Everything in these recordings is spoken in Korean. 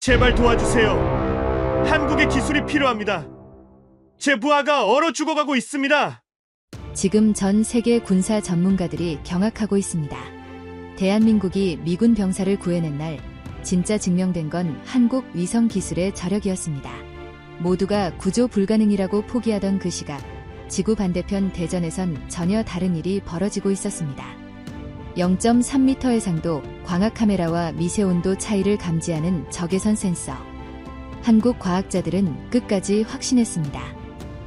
제발 도와주세요. 한국의 기술이 필요합니다. 제 부하가 얼어 죽어가고 있습니다. 지금 전 세계 군사 전문가들이 경악하고 있습니다. 대한민국이 미군 병사를 구해낸 날, 진짜 증명된 건 한국 위성 기술의 저력이었습니다. 모두가 구조 불가능이라고 포기하던 그 시각, 지구 반대편 대전에선 전혀 다른 일이 벌어지고 있었습니다. 0.3m 해상도 광학 카메라와 미세온도 차이를 감지하는 적외선 센서. 한국 과학자들은 끝까지 확신했습니다.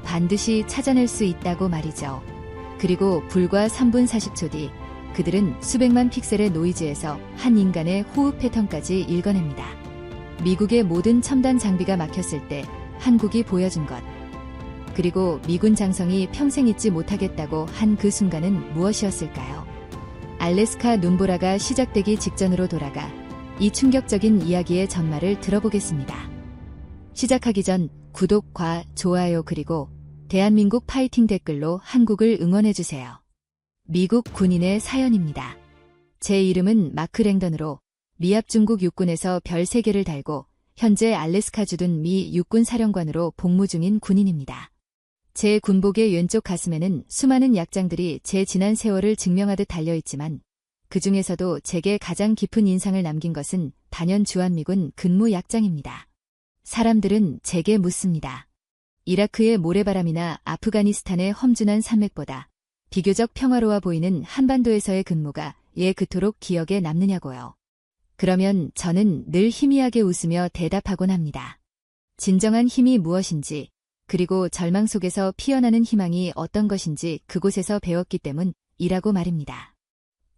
반드시 찾아낼 수 있다고 말이죠. 그리고 불과 3분 40초 뒤 그들은 수백만 픽셀의 노이즈에서 한 인간의 호흡 패턴까지 읽어냅니다. 미국의 모든 첨단 장비가 막혔을 때 한국이 보여준 것. 그리고 미군 장성이 평생 잊지 못하겠다고 한 그 순간은 무엇이었을까요? 알래스카 눈보라가 시작되기 직전으로 돌아가 이 충격적인 이야기의 전말을 들어보겠습니다. 시작하기 전 구독과 좋아요 그리고 대한민국 파이팅 댓글로 한국을 응원해주세요. 미국 군인의 사연입니다. 제 이름은 마크 랭던으로 미합 중국 육군에서 별 3개를 달고 현재 알래스카 주둔 미 육군 사령관으로 복무 중인 군인입니다. 제 군복의 왼쪽 가슴에는 수많은 약장들이 제 지난 세월을 증명하듯 달려있지만 그 중에서도 제게 가장 깊은 인상을 남긴 것은 단연 주한미군 근무 약장입니다. 사람들은 제게 묻습니다. 이라크의 모래바람이나 아프가니스탄의 험준한 산맥보다 비교적 평화로워 보이는 한반도에서의 근무가 예 그토록 기억에 남느냐고요. 그러면 저는 늘 희미하게 웃으며 대답하곤 합니다. 진정한 힘이 무엇인지, 그리고 절망 속에서 피어나는 희망이 어떤 것인지 그곳에서 배웠기 때문이라고 말입니다.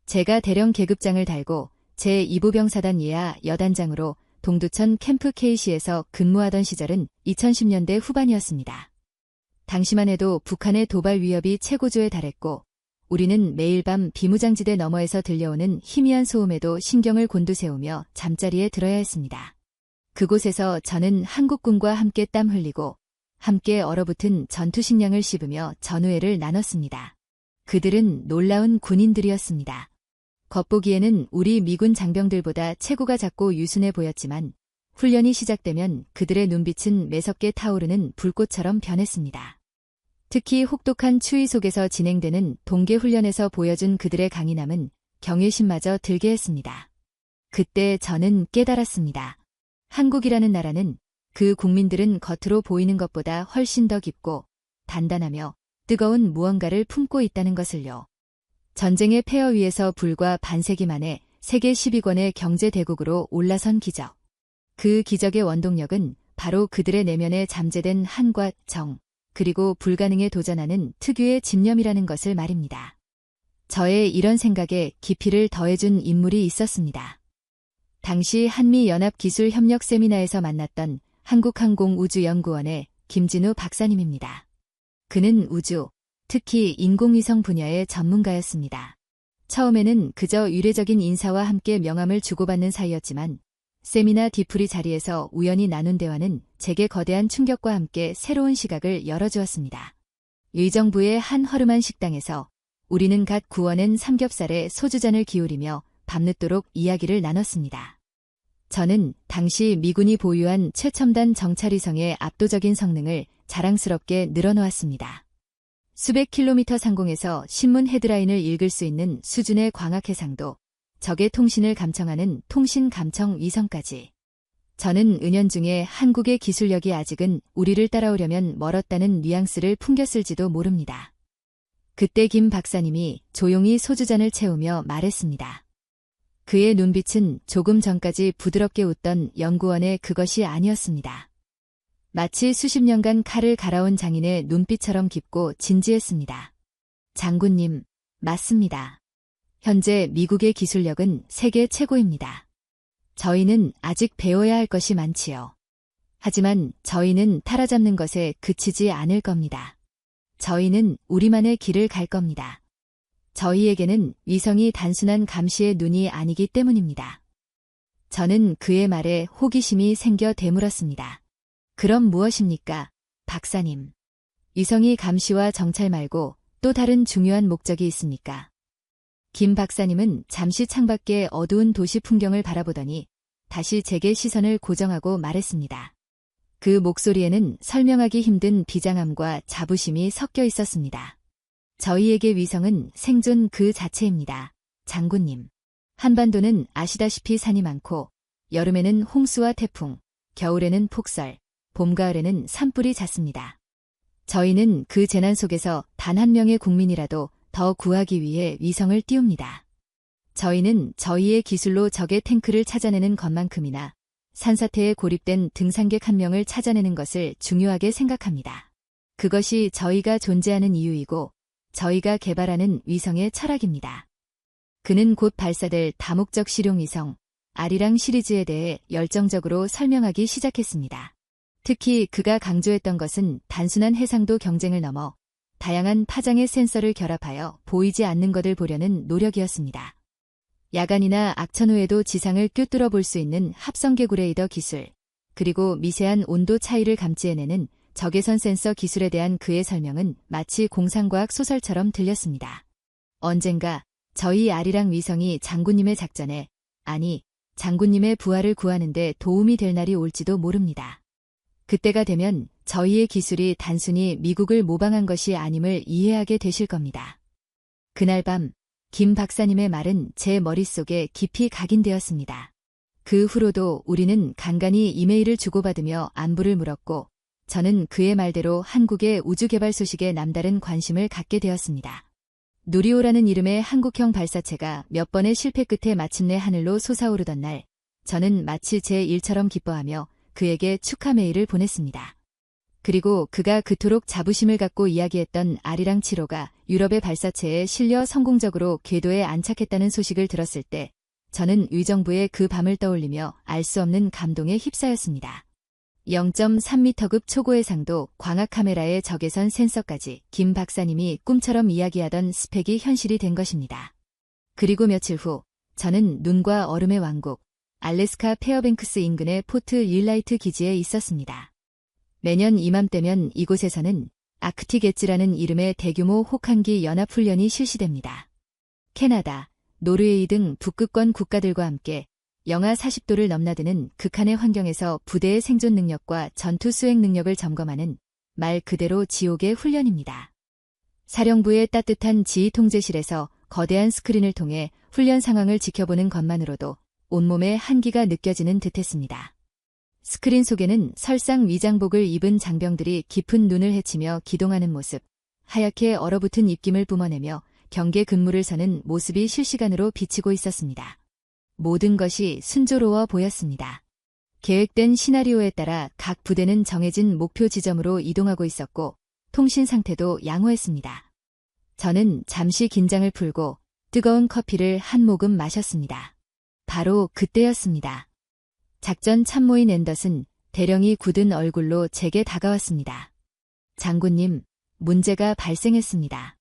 제가 대령 계급장을 달고 제2부병사단 예하 여단장으로 동두천 캠프 KC에서 근무하던 시절은 2010년대 후반이었습니다. 당시만 해도 북한의 도발 위협이 최고조에 달했고 우리는 매일 밤 비무장지대 너머에서 들려오는 희미한 소음에도 신경을 곤두세우며 잠자리에 들어야 했습니다. 그곳에서 저는 한국군과 함께 땀 흘리고 함께 얼어붙은 전투식량을 씹으며 전우회를 나눴습니다. 그들은 놀라운 군인들이었습니다. 겉보기에는 우리 미군 장병들보다 체구가 작고 유순해 보였지만 훈련이 시작되면 그들의 눈빛은 매섭게 타오르는 불꽃처럼 변했습니다. 특히 혹독한 추위 속에서 진행되는 동계훈련에서 보여준 그들의 강인함은 경외심마저 들게 했습니다. 그때 저는 깨달았습니다. 한국이라는 나라는 그 국민들은 겉으로 보이는 것보다 훨씬 더 깊고 단단하며 뜨거운 무언가를 품고 있다는 것을요. 전쟁의 폐허 위에서 불과 반세기 만에 세계 10위권의 경제대국으로 올라선 기적. 그 기적의 원동력은 바로 그들의 내면에 잠재된 한과 정, 그리고 불가능에 도전하는 특유의 집념이라는 것을 말입니다. 저의 이런 생각에 깊이를 더해준 인물이 있었습니다. 당시 한미연합기술협력 세미나에서 만났던 한국항공우주연구원의 김진우 박사님입니다. 그는 우주, 특히 인공위성 분야의 전문가였습니다. 처음에는 그저 유례적인 인사와 함께 명함을 주고받는 사이였지만 세미나 뒤풀이 자리에서 우연히 나눈 대화는 제게 거대한 충격과 함께 새로운 시각을 열어주었습니다. 의정부의 한 허름한 식당에서 우리는 갓 구워낸 삼겹살에 소주잔을 기울이며 밤늦도록 이야기를 나눴습니다. 저는 당시 미군이 보유한 최첨단 정찰위성의 압도적인 성능을 자랑스럽게 늘어놓았습니다. 수백 킬로미터 상공에서 신문 헤드라인을 읽을 수 있는 수준의 광학 해상도, 적의 통신을 감청하는 통신 감청 위성까지. 저는 은연중에 한국의 기술력이 아직은 우리를 따라오려면 멀었다는 뉘앙스를 풍겼을지도 모릅니다. 그때 김 박사님이 조용히 소주잔을 채우며 말했습니다. 그의 눈빛은 조금 전까지 부드럽게 웃던 연구원의 그것이 아니었습니다. 마치 수십 년간 칼을 갈아온 장인의 눈빛처럼 깊고 진지했습니다. 장군님, 맞습니다. 현재 미국의 기술력은 세계 최고입니다. 저희는 아직 배워야 할 것이 많지요. 하지만 저희는 따라잡는 것에 그치지 않을 겁니다. 저희는 우리만의 길을 갈 겁니다. 저희에게는 위성이 단순한 감시의 눈이 아니기 때문입니다. 저는 그의 말에 호기심이 생겨 되물었습니다. 그럼 무엇입니까, 박사님? 위성이 감시와 정찰 말고 또 다른 중요한 목적이 있습니까? 김 박사님은 잠시 창밖의 어두운 도시 풍경을 바라보더니 다시 제게 시선을 고정하고 말했습니다. 그 목소리에는 설명하기 힘든 비장함과 자부심이 섞여 있었습니다. 저희에게 위성은 생존 그 자체입니다. 장군님. 한반도는 아시다시피 산이 많고 여름에는 홍수와 태풍, 겨울에는 폭설, 봄, 가을에는 산불이 잦습니다. 저희는 그 재난 속에서 단 한 명의 국민이라도 더 구하기 위해 위성을 띄웁니다. 저희는 저희의 기술로 적의 탱크를 찾아내는 것만큼이나 산사태에 고립된 등산객 한 명을 찾아내는 것을 중요하게 생각합니다. 그것이 저희가 존재하는 이유이고 저희가 개발하는 위성의 철학입니다. 그는 곧 발사될 다목적 실용 위성 아리랑 시리즈에 대해 열정적으로 설명하기 시작했습니다. 특히 그가 강조했던 것은 단순한 해상도 경쟁을 넘어 다양한 파장의 센서를 결합하여 보이지 않는 것을 보려는 노력이었습니다. 야간이나 악천 후에도 지상을 꿰뚫어 볼 수 있는 합성개구 레이더 기술, 그리고 미세한 온도 차이를 감지해내는 적외선 센서 기술에 대한 그의 설명은 마치 공상과학 소설처럼 들렸습니다. 언젠가 저희 아리랑 위성이 장군님의 작전에, 아니, 장군님의 부하를 구하는 데 도움이 될 날이 올지도 모릅니다. 그때가 되면 저희의 기술이 단순히 미국을 모방한 것이 아님을 이해하게 되실 겁니다. 그날 밤 김 박사님의 말은 제 머릿속에 깊이 각인되었습니다. 그 후로도 우리는 간간히 이메일을 주고받으며 안부를 물었고 저는 그의 말대로 한국의 우주개발 소식에 남다른 관심을 갖게 되었습니다. 누리호라는 이름의 한국형 발사체가 몇 번의 실패 끝에 마침내 하늘로 솟아오르던 날, 저는 마치 제 일처럼 기뻐하며 그에게 축하 메일을 보냈습니다. 그리고 그가 그토록 자부심을 갖고 이야기했던 아리랑 7호가 유럽의 발사체에 실려 성공적으로 궤도에 안착했다는 소식을 들었을 때 저는 위정부의 그 밤을 떠올리며 알 수 없는 감동에 휩싸였습니다. 0.3m급 초고해상도 광학 카메라의 적외선 센서까지 김 박사님이 꿈처럼 이야기하던 스펙이 현실이 된 것입니다. 그리고 며칠 후 저는 눈과 얼음의 왕국 알래스카 페어뱅크스 인근의 포트 릴라이트 기지에 있었습니다. 매년 이맘때면 이곳에서는 아크틱 엣지라는 이름의 대규모 혹한기 연합훈련이 실시됩니다. 캐나다, 노르웨이 등 북극권 국가들과 함께 영하 40도를 넘나드는 극한의 환경에서 부대의 생존 능력과 전투 수행 능력을 점검하는 말 그대로 지옥의 훈련입니다. 사령부의 따뜻한 지휘 통제실에서 거대한 스크린을 통해 훈련 상황을 지켜보는 것만으로도 온몸에 한기가 느껴지는 듯했습니다. 스크린 속에는 설상 위장복을 입은 장병들이 깊은 눈을 헤치며 기동하는 모습, 하얗게 얼어붙은 입김을 뿜어내며 경계 근무를 서는 모습이 실시간으로 비치고 있었습니다. 모든 것이 순조로워 보였습니다. 계획된 시나리오에 따라 각 부대는 정해진 목표 지점으로 이동하고 있었고 통신 상태도 양호했습니다. 저는 잠시 긴장을 풀고 뜨거운 커피를 한 모금 마셨습니다. 바로 그때였습니다. 작전 참모인 앤더슨, 대령이 굳은 얼굴로 제게 다가왔습니다. 장군님, 문제가 발생했습니다.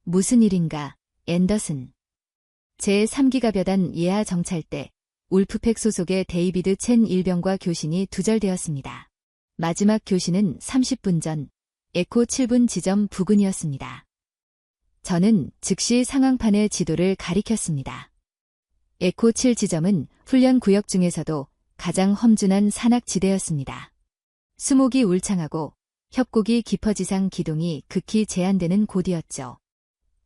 무슨 일인가, 앤더슨. 제 3기가벼단 예하 정찰대, 울프팩 소속의 데이비드 첸 일병과 교신이 두절되었습니다. 마지막 교신은 30분 전, 에코 7분 지점 부근이었습니다. 저는 즉시 상황판의 지도를 가리켰습니다. 에코 7 지점은 훈련 구역 중에서도 가장 험준한 산악지대였습니다. 수목이 울창하고 협곡이 깊어지상 기동이 극히 제한되는 곳이었죠.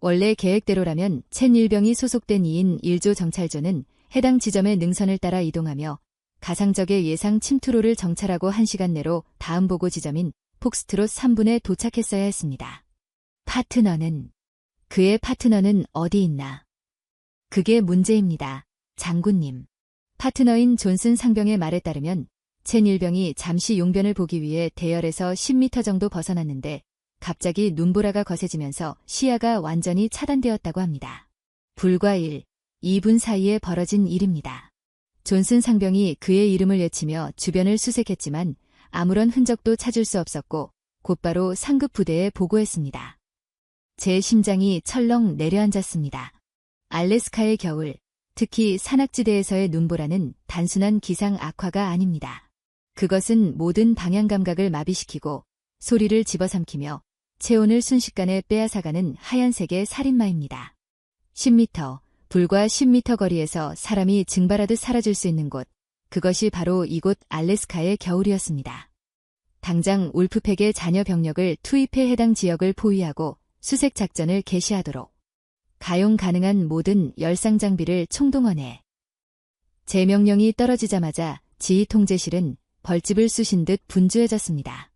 원래 계획대로라면 첸 일병이 소속된 2인 1조 정찰조는 해당 지점의 능선을 따라 이동하며 가상적의 예상 침투로를 정찰하고 1시간 내로 다음 보고 지점인 폭스트롯 3분에 도착했어야 했습니다. 그의 파트너는 어디 있나? 그게 문제입니다, 장군님. 파트너인 존슨 상병의 말에 따르면 첸 일병이 잠시 용변을 보기 위해 대열에서 10m 정도 벗어났는데 갑자기 눈보라가 거세지면서 시야가 완전히 차단되었다고 합니다. 불과 2분 사이에 벌어진 일입니다. 존슨 상병이 그의 이름을 외치며 주변을 수색했지만 아무런 흔적도 찾을 수 없었고 곧바로 상급 부대에 보고했습니다. 제 심장이 철렁 내려앉았습니다. 알래스카의 겨울, 특히 산악지대에서의 눈보라는 단순한 기상 악화가 아닙니다. 그것은 모든 방향 감각을 마비시키고 소리를 집어삼키며 체온을 순식간에 빼앗아가는 하얀색의 살인마입니다. 10m, 불과 10m 거리에서 사람이 증발하듯 사라질 수 있는 곳, 그것이 바로 이곳 알래스카의 겨울이었습니다. 당장 울프팩의 잔여 병력을 투입해 해당 지역을 포위하고 수색 작전을 개시하도록 가용 가능한 모든 열상 장비를 총동원해 제 명령이 떨어지자마자 지휘 통제실은 벌집을 쑤신 듯 분주해졌습니다.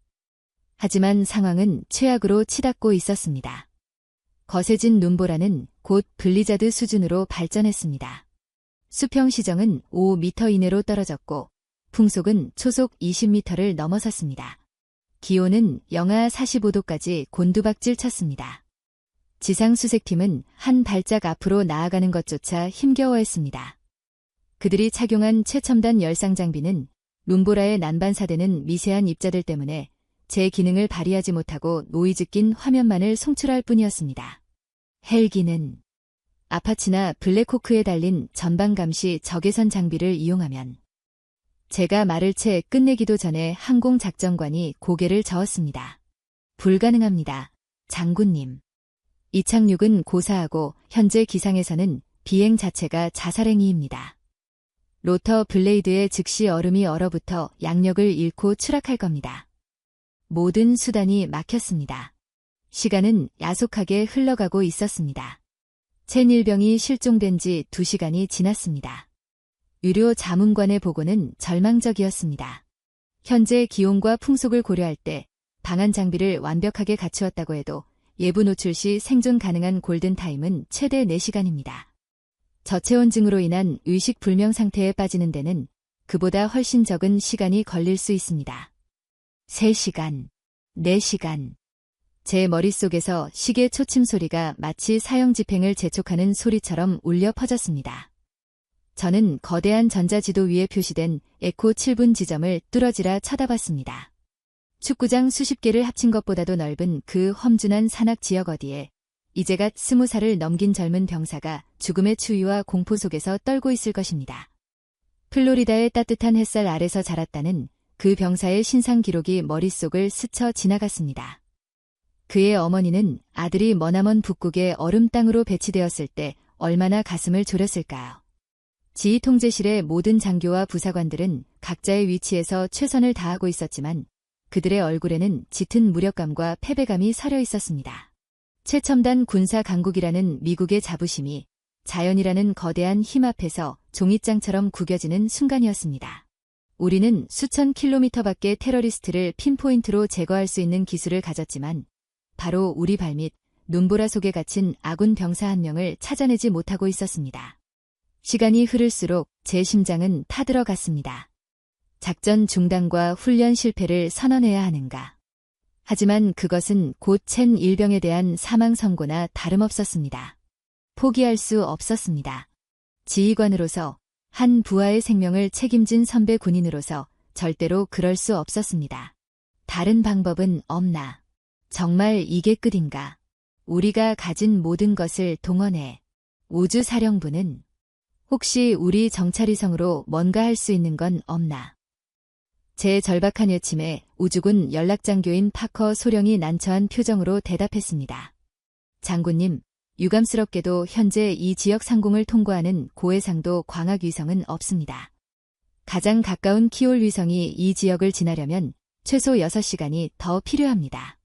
하지만 상황은 최악으로 치닫고 있었습니다. 거세진 눈보라는 곧 블리자드 수준으로 발전했습니다. 수평 시정은 5m 이내로 떨어졌고 풍속은 초속 20m를 넘어섰습니다. 기온은 영하 45도까지 곤두박질 쳤습니다. 지상 수색팀은 한 발짝 앞으로 나아가는 것조차 힘겨워했습니다. 그들이 착용한 최첨단 열상 장비는 눈보라에 난반사되는 미세한 입자들 때문에 제 기능을 발휘하지 못하고 노이즈 낀 화면만을 송출할 뿐이었습니다. 헬기는 아파치나 블랙호크에 달린 전방 감시 적외선 장비를 이용하면 제가 말을 채 끝내기도 전에 항공작전관이 고개를 저었습니다. 불가능합니다. 장군님. 이착륙은 고사하고 현재 기상에서는 비행 자체가 자살행위입니다. 로터 블레이드에 즉시 얼음이 얼어붙어 양력을 잃고 추락할 겁니다. 모든 수단이 막혔습니다. 시간은 야속하게 흘러가고 있었습니다. 첸일병이 실종된 지 2시간이 지났습니다. 유료 자문관의 보고는 절망적이었습니다. 현재 기온과 풍속을 고려할 때 방한 장비를 완벽하게 갖추었다고 해도 예부 노출 시 생존 가능한 골든타임은 최대 4시간입니다. 저체온증으로 인한 의식불명 상태에 빠지는 데는 그보다 훨씬 적은 시간이 걸릴 수 있습니다. 3시간, 4시간. 제 머릿속에서 시계 초침 소리가 마치 사형 집행을 재촉하는 소리처럼 울려 퍼졌습니다. 저는 거대한 전자지도 위에 표시된 에코 7분 지점을 뚫어지라 쳐다봤습니다. 축구장 수십 개를 합친 것보다도 넓은 그 험준한 산악 지역 어디에 이제갓 20살을 넘긴 젊은 병사가 죽음의 추위와 공포 속에서 떨고 있을 것입니다. 플로리다의 따뜻한 햇살 아래서 자랐다는 그 병사의 신상 기록이 머릿속을 스쳐 지나갔습니다. 그의 어머니는 아들이 머나먼 북극의 얼음 땅으로 배치되었을 때 얼마나 가슴을 졸였을까요? 지휘 통제실의 모든 장교와 부사관들은 각자의 위치에서 최선을 다하고 있었지만 그들의 얼굴에는 짙은 무력감과 패배감이 서려 있었습니다. 최첨단 군사 강국이라는 미국의 자부심이 자연이라는 거대한 힘 앞에서 종잇장처럼 구겨지는 순간이었습니다. 우리는 수천 킬로미터 밖의 테러리스트를 핀포인트로 제거할 수 있는 기술을 가졌지만 바로 우리 발밑 눈보라 속에 갇힌 아군 병사 한 명을 찾아내지 못하고 있었습니다. 시간이 흐를수록 제 심장은 타들어갔습니다. 작전 중단과 훈련 실패를 선언해야 하는가. 하지만 그것은 곧 첸 일병에 대한 사망 선고나 다름없었습니다. 포기할 수 없었습니다. 지휘관으로서 한 부하의 생명을 책임진 선배 군인으로서 절대로 그럴 수 없었습니다. 다른 방법은 없나? 정말 이게 끝인가? 우리가 가진 모든 것을 동원해 우주사령부는 혹시 우리 정찰위성으로 뭔가 할 수 있는 건 없나? 제 절박한 외침에 우주군 연락장교인 파커 소령이 난처한 표정으로 대답했습니다. 장군님, 유감스럽게도 현재 이 지역 상공을 통과하는 고해상도 광학 위성은 없습니다. 가장 가까운 키올 위성이 이 지역을 지나려면 최소 6시간이 더 필요합니다.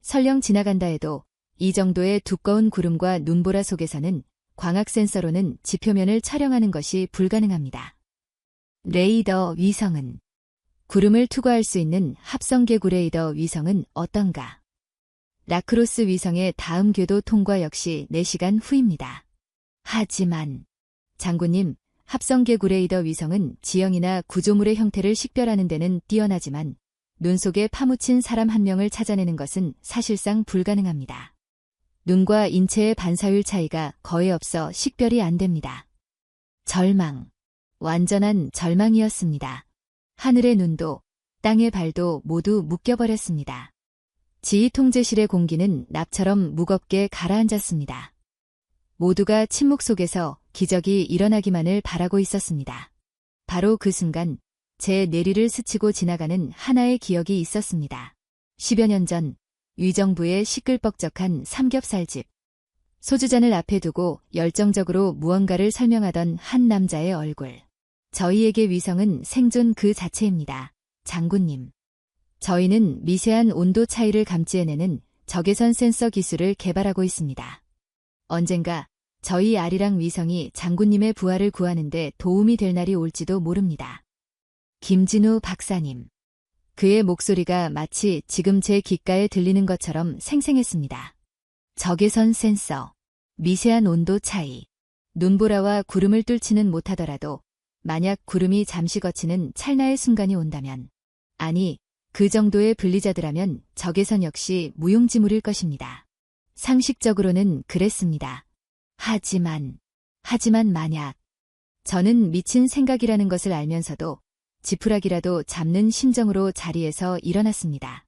설령 지나간다 해도 이 정도의 두꺼운 구름과 눈보라 속에서는 광학 센서로는 지표면을 촬영하는 것이 불가능합니다. 레이더 위성은 구름을 투과할 수 있는 합성계구 레이더 위성은 어떤가? 라크로스 위성의 다음 궤도 통과 역시 4시간 후입니다. 하지만 장군님, 합성계구 레이더 위성은 지형이나 구조물의 형태를 식별하는 데는 뛰어나지만 눈 속에 파묻힌 사람 한 명을 찾아내는 것은 사실상 불가능합니다. 눈과 인체의 반사율 차이가 거의 없어 식별이 안 됩니다. 절망. 완전한 절망이었습니다. 하늘의 눈도 땅의 발도 모두 묶여버렸습니다. 지휘 통제실의 공기는 납처럼 무겁게 가라앉았습니다. 모두가 침묵 속에서 기적이 일어나기만을 바라고 있었습니다. 바로 그 순간 제 내리를 스치고 지나가는 하나의 기억이 있었습니다. 10여 년 전 위정부의 시끌벅적한 삼겹살집. 소주잔을 앞에 두고 열정적으로 무언가를 설명하던 한 남자의 얼굴. 저희에게 위성은 생존 그 자체입니다. 장군님. 저희는 미세한 온도 차이를 감지해내는 적외선 센서 기술을 개발하고 있습니다. 언젠가 저희 아리랑 위성이 장군님의 부하를 구하는 데 도움이 될 날이 올지도 모릅니다. 김진우 박사님. 그의 목소리가 마치 지금 제 귓가에 들리는 것처럼 생생했습니다. 적외선 센서, 미세한 온도 차이, 눈보라와 구름을 뚫지는 못하더라도 만약 구름이 잠시 거치는 찰나의 순간이 온다면, 아니, 그 정도의 분리자드라면 적외선 역시 무용지물일 것입니다. 상식적으로는 그랬습니다. 하지만 만약, 저는 미친 생각이라는 것을 알면서도 지푸라기라도 잡는 심정으로 자리에서 일어났습니다.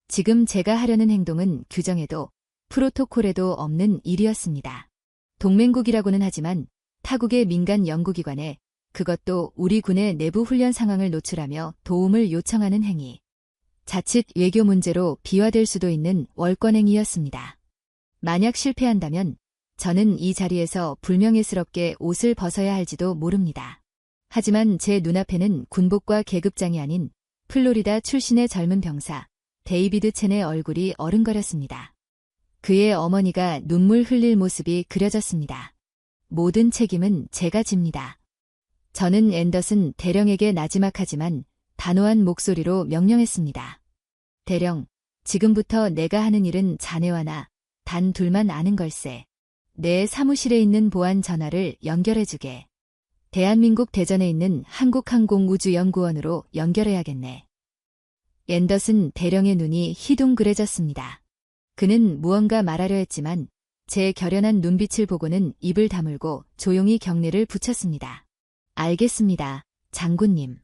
지금 제가 하려는 행동은 규정에도 프로토콜에도 없는 일이었습니다. 동맹국이라고는 하지만 타국의 민간 연구기관에, 그것도 우리 군의 내부 훈련 상황을 노출하며 도움을 요청하는 행위. 자칫 외교 문제로 비화될 수도 있는 월권행위였습니다. 만약 실패한다면 저는 이 자리에서 불명예스럽게 옷을 벗어야 할지도 모릅니다. 하지만 제 눈앞에는 군복과 계급장이 아닌 플로리다 출신의 젊은 병사 데이비드 첸의 얼굴이 어른거렸습니다. 그의 어머니가 눈물 흘릴 모습이 그려졌습니다. 모든 책임은 제가 집니다. 저는 앤더슨 대령에게 나지막하지만 단호한 목소리로 명령했습니다. 대령, 지금부터 내가 하는 일은 자네와 나, 단 둘만 아는 걸세. 내 사무실에 있는 보안 전화를 연결해주게. 대한민국 대전에 있는 한국항공우주연구원으로 연결해야겠네. 앤더슨 대령의 눈이 희둥그레졌습니다. 그는 무언가 말하려 했지만 제 결연한 눈빛을 보고는 입을 다물고 조용히 경례를 붙였습니다. 알겠습니다, 장군님.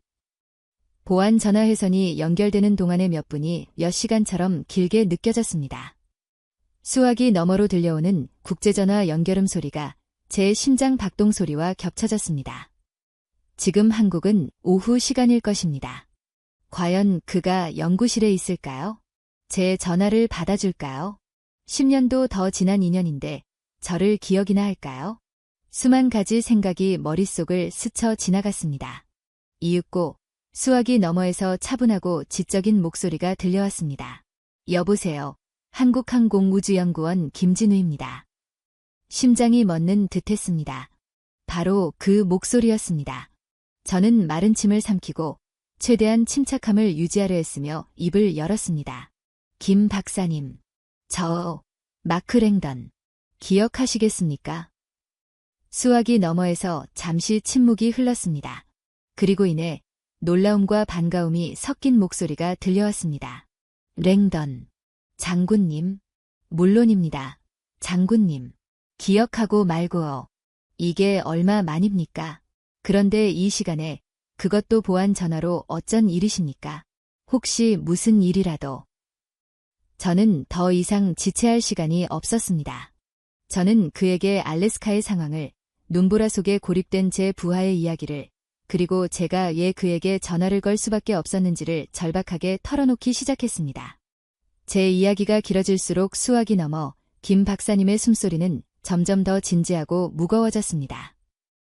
보안 전화회선이 연결되는 동안의 몇 분이 몇 시간처럼 길게 느껴졌습니다. 수화기 너머로 들려오는 국제전화 연결음 소리가 제 심장 박동 소리와 겹쳐졌습니다. 지금 한국은 오후 시간일 것입니다. 과연 그가 연구실에 있을까요? 제 전화를 받아줄까요? 10년도 더 지난 인연인데 저를 기억이나 할까요? 수만 가지 생각이 머릿속을 스쳐 지나갔습니다. 이윽고 수화기 너머에서 차분하고 지적인 목소리가 들려왔습니다. 여보세요. 한국항공우주연구원 김진우입니다. 심장이 멎는 듯했습니다. 바로 그 목소리였습니다. 저는 마른 침을 삼키고 최대한 침착함을 유지하려 했으며 입을 열었습니다. 김 박사님, 저 마크 랭던 기억하시겠습니까? 수화기 너머에서 잠시 침묵이 흘렀습니다. 그리고 이내 놀라움과 반가움이 섞인 목소리가 들려왔습니다. 랭던, 장군님, 물론입니다. 장군님, 기억하고 말고요. 이게 얼마 만입니까? 그런데 이 시간에 그것도 보안 전화로 어쩐 일이십니까? 혹시 무슨 일이라도. 저는 더 이상 지체할 시간이 없었습니다. 저는 그에게 알래스카의 상황을, 눈보라 속에 고립된 제 부하의 이야기를, 그리고 제가 왜 그에게 전화를 걸 수밖에 없었는지를 절박하게 털어놓기 시작했습니다. 제 이야기가 길어질수록 수화기 넘어 김 박사님의 숨소리는 점점 더 진지하고 무거워졌습니다.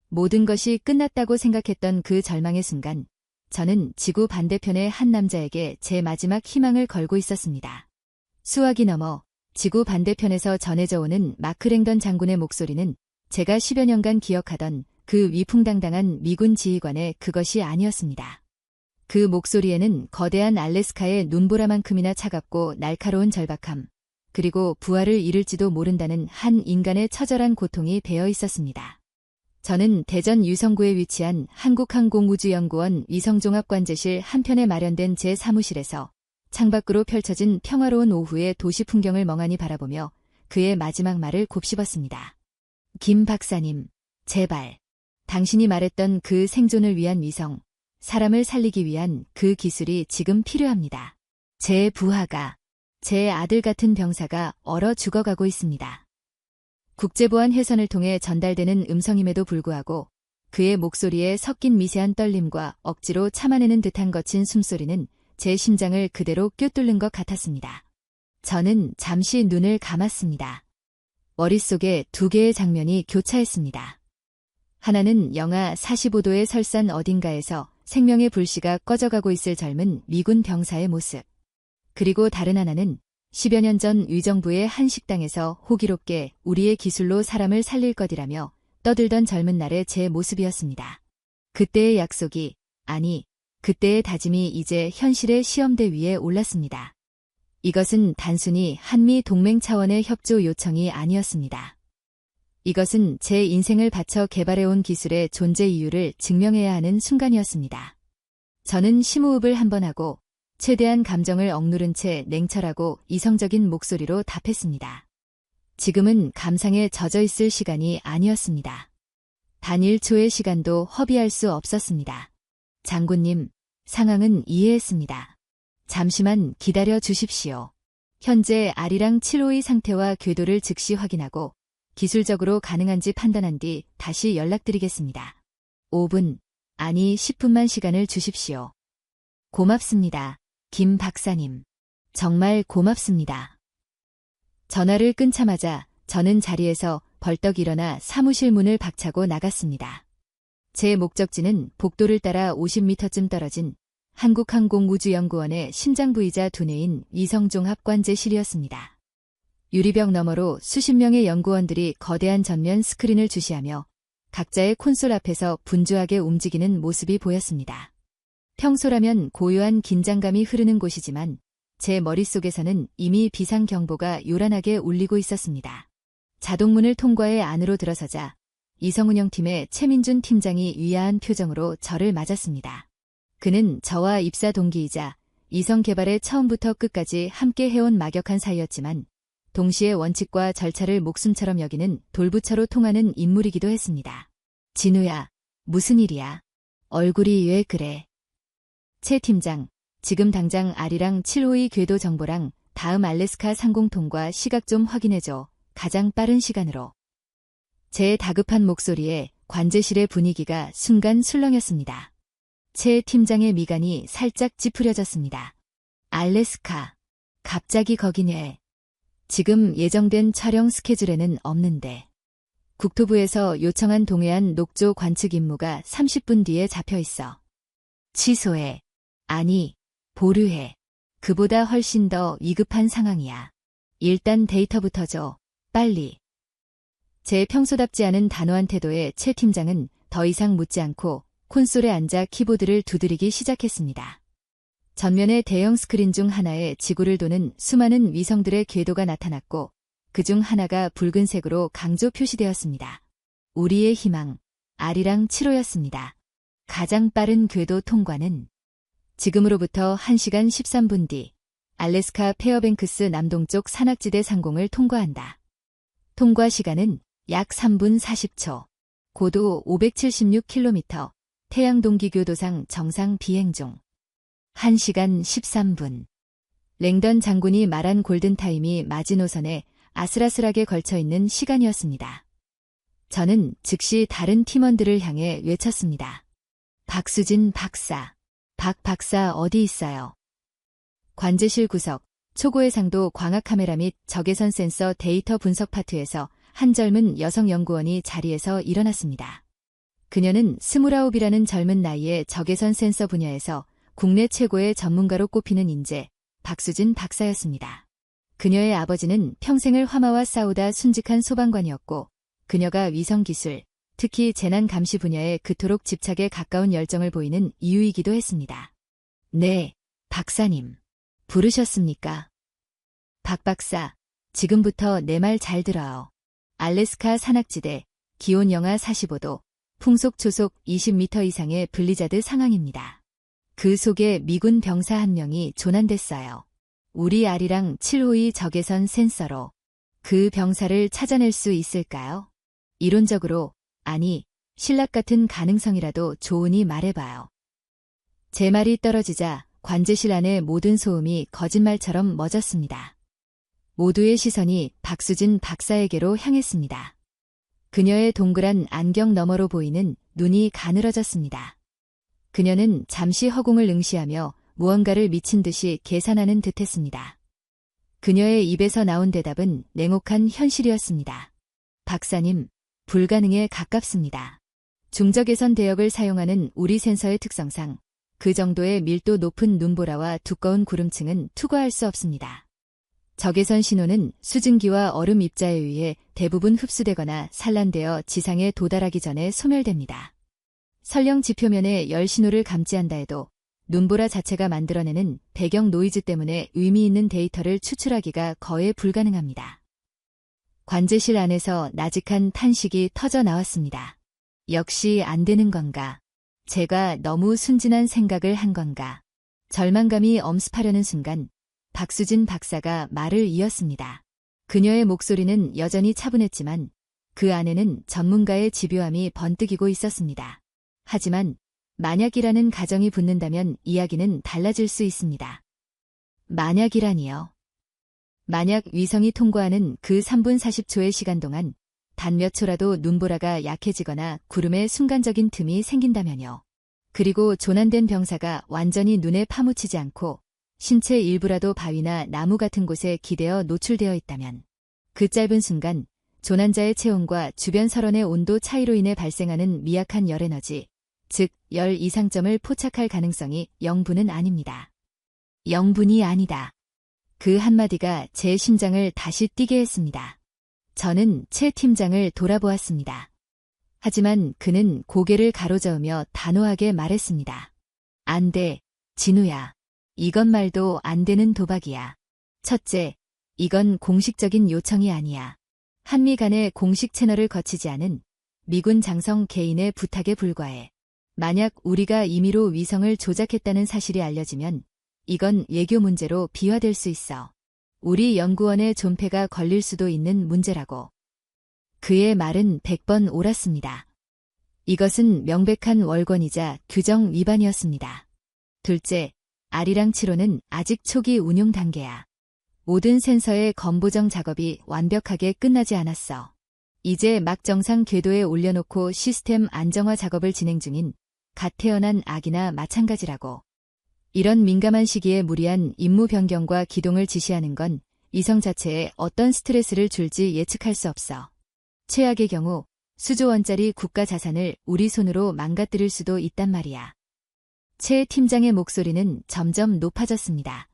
모든 것이 끝났다고 생각했던 그 절망의 순간, 저는 지구 반대편의 한 남자에게 제 마지막 희망을 걸고 있었습니다. 수화기 넘어 지구 반대편에서 전해져 오는 마크 랭던 장군의 목소리는 제가 10여 년간 기억하던 그 위풍당당한 미군 지휘관의 그것이 아니었습니다. 그 목소리에는 거대한 알래스카의 눈보라만큼이나 차갑고 날카로운 절박함, 그리고 부하를 잃을지도 모른다는 한 인간의 처절한 고통이 배어 있었습니다. 저는 대전 유성구에 위치한 한국항공우주연구원 위성종합관제실 한편에 마련된 제 사무실에서 창밖으로 펼쳐진 평화로운 오후의 도시 풍경을 멍하니 바라보며 그의 마지막 말을 곱씹었습니다. 김 박사님, 제발. 당신이 말했던 그 생존을 위한 위성, 사람을 살리기 위한 그 기술이 지금 필요합니다. 제 부하가, 제 아들 같은 병사가 얼어 죽어가고 있습니다. 국제보안 회선을 통해 전달되는 음성임에도 불구하고 그의 목소리에 섞인 미세한 떨림과 억지로 참아내는 듯한 거친 숨소리는 제 심장을 그대로 꿰뚫는 것 같았습니다. 저는 잠시 눈을 감았습니다. 머릿속에 두 개의 장면이 교차했습니다. 하나는 영하 45도의 설산 어딘가에서 생명의 불씨가 꺼져가고 있을 젊은 미군 병사의 모습. 그리고 다른 하나는 10여 년 전 위정부의 한 식당에서 호기롭게 우리의 기술로 사람을 살릴 것이라며 떠들던 젊은 날의 제 모습이었습니다. 그때의 약속이, 아니, 그때의 다짐이 이제 현실의 시험대 위에 올랐습니다. 이것은 단순히 한미 동맹 차원의 협조 요청이 아니었습니다. 이것은 제 인생을 바쳐 개발해온 기술의 존재 이유를 증명해야 하는 순간이었습니다. 저는 심호흡을 한번 하고 최대한 감정을 억누른 채 냉철하고 이성적인 목소리로 답했습니다. 지금은 감상에 젖어 있을 시간이 아니었습니다. 단 1초의 시간도 허비할 수 없었습니다. 장군님, 상황은 이해했습니다. 잠시만 기다려 주십시오. 현재 아리랑 7호의 상태와 궤도를 즉시 확인하고 기술적으로 가능한지 판단한 뒤 다시 연락드리겠습니다. 5분, 아니 10분만 시간을 주십시오. 고맙습니다. 김 박사님. 정말 고맙습니다. 전화를 끊자마자 저는 자리에서 벌떡 일어나 사무실 문을 박차고 나갔습니다. 제 목적지는 복도를 따라 50m쯤 떨어진 한국항공우주연구원의 심장부이자 두뇌인 위성종합관제실이었습니다. 유리벽 너머로 수십 명의 연구원들이 거대한 전면 스크린을 주시하며 각자의 콘솔 앞에서 분주하게 움직이는 모습이 보였습니다. 평소라면 고요한 긴장감이 흐르는 곳이지만 제 머릿속에서는 이미 비상경보가 요란하게 울리고 있었습니다. 자동문을 통과해 안으로 들어서자 이성운영팀의 최민준 팀장이 위아한 표정으로 저를 맞았습니다. 그는 저와 입사 동기이자 이성 개발에 처음부터 끝까지 함께 해온 막역한 사이였지만 동시에 원칙과 절차를 목숨처럼 여기는 돌부처로 통하는 인물이기도 했습니다. 진우야, 무슨 일이야? 얼굴이 왜 그래? 최 팀장, 지금 당장 아리랑 7호의 궤도 정보랑 다음 알래스카 상공통과 시각 좀 확인해줘. 가장 빠른 시간으로. 제 다급한 목소리에 관제실의 분위기가 순간 술렁였습니다. 최 팀장의 미간이 살짝 찌푸려졌습니다. 알래스카. 갑자기 거긴 왜? 지금 예정된 촬영 스케줄에는 없는데. 국토부에서 요청한 동해안 녹조 관측 임무가 30분 뒤에 잡혀 있어. 취소해. 아니, 보류해. 그보다 훨씬 더 위급한 상황이야. 일단 데이터부터 줘. 빨리. 제 평소답지 않은 단호한 태도에 최 팀장은 더 이상 묻지 않고 콘솔에 앉아 키보드를 두드리기 시작했습니다. 전면의 대형 스크린 중 하나에 지구를 도는 수많은 위성들의 궤도가 나타났고 그중 하나가 붉은색으로 강조 표시되었습니다. 우리의 희망, 아리랑 7호였습니다. 가장 빠른 궤도 통과는 지금으로부터 1시간 13분 뒤 알래스카 페어뱅크스 남동쪽 산악지대 상공을 통과한다. 통과 시간은 약 3분 40초. 고도 576km. 태양 동기교도상 정상 비행 중. 1시간 13분. 랭던 장군이 말한 골든타임이 마지노선에 아슬아슬하게 걸쳐있는 시간이었습니다. 저는 즉시 다른 팀원들을 향해 외쳤습니다. 박수진 박사. 박 박사 어디 있어요? 관제실 구석, 초고해 상도 광학 카메라 및 적외선 센서 데이터 분석 파트에서 한 젊은 여성 연구원이 자리에서 일어났습니다. 그녀는 29이라는 젊은 나이에 적외선 센서 분야에서 국내 최고의 전문가로 꼽히는 인재, 박수진 박사였습니다. 그녀의 아버지는 평생을 화마와 싸우다 순직한 소방관이었고 그녀가 위성기술, 특히 재난 감시 분야에 그토록 집착에 가까운 열정을 보이는 이유이기도 했습니다. 네, 박사님. 부르셨습니까? 박 박사, 지금부터 내 말 잘 들어요. 알래스카 산악지대, 기온 영하 45도, 풍속 초속 20m 이상의 블리자드 상황입니다. 그 속에 미군 병사 한 명이 조난됐어요. 우리 아리랑 7호의 적외선 센서로. 그 병사를 찾아낼 수 있을까요? 이론적으로, 아니, 신락 같은 가능성이라도 좋으니 말해봐요. 제 말이 떨어지자 관제실 안의 모든 소음이 거짓말처럼 멎었습니다. 모두의 시선이 박수진 박사에게로 향했습니다. 그녀의 동그란 안경 너머로 보이는 눈이 가늘어졌습니다. 그녀는 잠시 허공을 응시하며 무언가를 미친 듯이 계산하는 듯했습니다. 그녀의 입에서 나온 대답은 냉혹한 현실이었습니다. 박사님, 불가능에 가깝습니다. 중적외선 대역을 사용하는 우리 센서의 특성상 그 정도의 밀도 높은 눈보라와 두꺼운 구름층은 투과할 수 없습니다. 적외선 신호는 수증기와 얼음 입자에 의해 대부분 흡수되거나 산란되어 지상에 도달하기 전에 소멸됩니다. 설령 지표면에 열 신호를 감지한다 해도 눈보라 자체가 만들어내는 배경 노이즈 때문에 의미 있는 데이터를 추출하기가 거의 불가능합니다. 관제실 안에서 나직한 탄식이 터져 나왔습니다. 역시 안 되는 건가? 제가 너무 순진한 생각을 한 건가? 절망감이 엄습하려는 순간 박수진 박사가 말을 이었습니다. 그녀의 목소리는 여전히 차분했지만 그 안에는 전문가의 집요함이 번뜩이고 있었습니다. 하지만 만약이라는 가정이 붙는다면 이야기는 달라질 수 있습니다. 만약이라니요. 만약 위성이 통과하는 그 3분 40초의 시간 동안 단 몇 초라도 눈보라가 약해지거나 구름에 순간적인 틈이 생긴다면요. 그리고 조난된 병사가 완전히 눈에 파묻히지 않고 신체 일부라도 바위나 나무 같은 곳에 기대어 노출되어 있다면 그 짧은 순간 조난자의 체온과 주변 설원의 온도 차이로 인해 발생하는 미약한 열에너지, 즉 열 이상점을 포착할 가능성이 0분은 아닙니다. 0분이 아니다. 그 한마디가 제 심장을 다시 뛰게 했습니다. 저는 최 팀장을 돌아보았습니다. 하지만 그는 고개를 가로저으며 단호하게 말했습니다. 안 돼, 진우야. 이건 말도 안 되는 도박이야. 첫째, 이건 공식적인 요청이 아니야. 한미 간의 공식 채널을 거치지 않은 미군 장성 개인의 부탁에 불과해. 만약 우리가 임의로 위성을 조작했다는 사실이 알려지면 이건 외교 문제로 비화될 수 있어. 우리 연구원의 존폐가 걸릴 수도 있는 문제라고. 그의 말은 100번 옳았습니다. 이것은 명백한 월권이자 규정 위반이었습니다. 둘째, 아리랑 7호는 아직 초기 운용 단계야. 모든 센서의 검보정 작업이 완벽하게 끝나지 않았어. 이제 막 정상 궤도에 올려놓고 시스템 안정화 작업을 진행 중인 갓 태어난 아기나 마찬가지라고. 이런 민감한 시기에 무리한 임무 변경과 기동을 지시하는 건 이성 자체에 어떤 스트레스를 줄지 예측할 수 없어. 최악의 경우 수조 원짜리 국가 자산을 우리 손으로 망가뜨릴 수도 있단 말이야. 최 팀장의 목소리는 점점 높아졌습니다.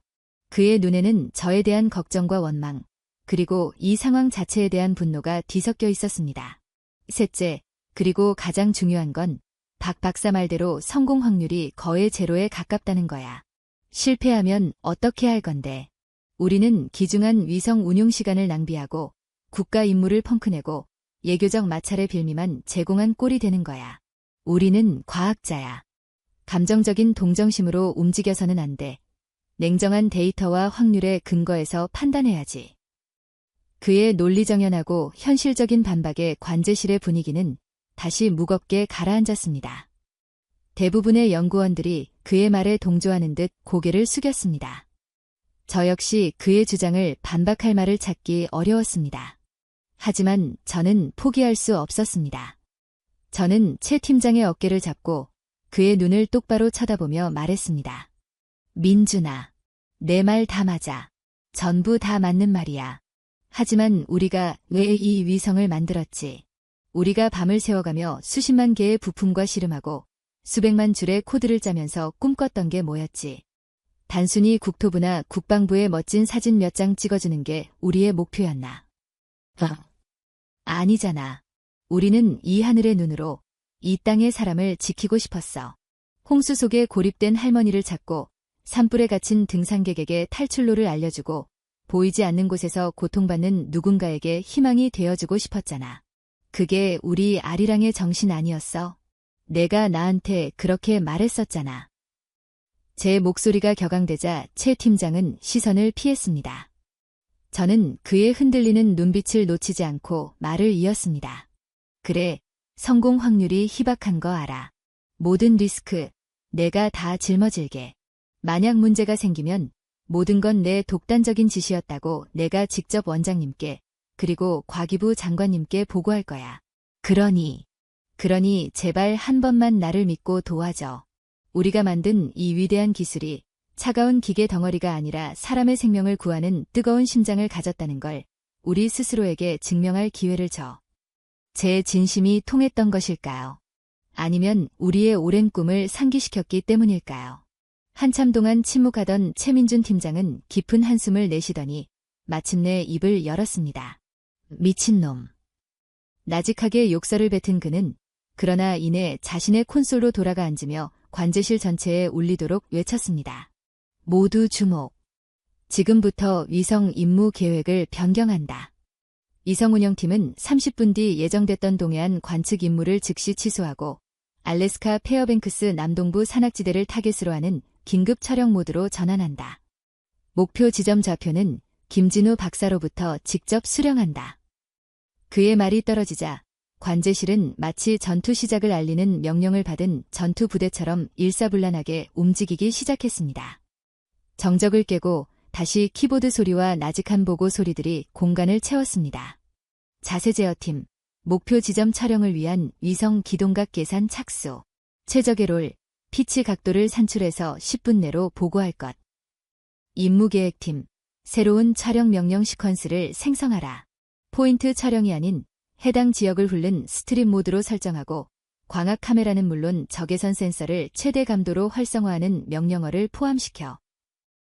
그의 눈에는 저에 대한 걱정과 원망, 그리고 이 상황 자체에 대한 분노가 뒤섞여 있었습니다. 셋째, 그리고 가장 중요한 건 박 박사 말대로 성공 확률이 거의 제로에 가깝다는 거야. 실패하면 어떻게 할 건데? 우리는 귀중한 위성 운용 시간을 낭비하고 국가 임무를 펑크내고 예교적 마찰의 빌미만 제공한 꼴이 되는 거야. 우리는 과학자야. 감정적인 동정심으로 움직여서는 안 돼. 냉정한 데이터와 확률에 근거해서 판단해야지. 그의 논리정연하고 현실적인 반박에 관제실의 분위기는 다시 무겁게 가라앉았습니다. 대부분의 연구원들이 그의 말에 동조하는 듯 고개를 숙였습니다. 저 역시 그의 주장을 반박할 말을 찾기 어려웠습니다. 하지만 저는 포기할 수 없었습니다. 저는 최 팀장의 어깨를 잡고 그의 눈을 똑바로 쳐다보며 말했습니다. 민준아, 내 말 다 맞아. 전부 다 맞는 말이야. 하지만 우리가 왜 이 위성을 만들었지? 우리가 밤을 새워가며 수십만 개의 부품과 씨름하고 수백만 줄의 코드를 짜면서 꿈꿨던 게 뭐였지? 단순히 국토부나 국방부에 멋진 사진 몇 장 찍어주는 게 우리의 목표였나? 아니잖아. 우리는 이 하늘의 눈으로 이 땅의 사람을 지키고 싶었어. 홍수 속에 고립된 할머니를 찾고 산불에 갇힌 등산객에게 탈출로를 알려주고 보이지 않는 곳에서 고통받는 누군가에게 희망이 되어주고 싶었잖아. 그게 우리 아리랑의 정신 아니었어? 내가 나한테 그렇게 말했었잖아. 제 목소리가 격앙되자 최 팀장은 시선을 피했습니다. 저는 그의 흔들리는 눈빛을 놓치지 않고 말을 이었습니다. 그래, 성공 확률이 희박한 거 알아. 모든 리스크, 내가 다 짊어질게. 만약 문제가 생기면 모든 건 내 독단적인 지시였다고 내가 직접 원장님께 그리고 과기부 장관님께 보고할 거야. 그러니 제발 한 번만 나를 믿고 도와줘. 우리가 만든 이 위대한 기술이 차가운 기계 덩어리가 아니라 사람의 생명을 구하는 뜨거운 심장을 가졌다는 걸 우리 스스로에게 증명할 기회를 줘. 제 진심이 통했던 것일까요? 아니면 우리의 오랜 꿈을 상기시켰기 때문일까요? 한참 동안 침묵하던 최민준 팀장은 깊은 한숨을 내쉬더니 마침내 입을 열었습니다. 미친놈. 나직하게 욕설을 뱉은 그는 그러나 이내 자신의 콘솔로 돌아가 앉으며 관제실 전체에 울리도록 외쳤습니다. 모두 주목. 지금부터 위성 임무 계획을 변경한다. 위성 운영팀은 30분 뒤 예정됐던 동해안 관측 임무를 즉시 취소하고 알래스카 페어뱅크스 남동부 산악지대를 타겟으로 하는 긴급 촬영 모드로 전환한다. 목표 지점 좌표는 김진우 박사로부터 직접 수령한다. 그의 말이 떨어지자 관제실은 마치 전투 시작을 알리는 명령을 받은 전투 부대처럼 일사불란하게 움직이기 시작했습니다. 정적을 깨고 다시 키보드 소리와 나직한 보고 소리들이 공간을 채웠습니다. 자세 제어팀, 목표 지점 촬영을 위한 위성 기동각 계산 착수, 최적의 롤, 피치 각도를 산출해서 10분 내로 보고할 것. 임무계획팀, 새로운 촬영 명령 시퀀스를 생성하라. 포인트 촬영이 아닌 해당 지역을 훑는 스트림 모드로 설정하고 광학 카메라는 물론 적외선 센서를 최대 감도로 활성화하는 명령어를 포함시켜.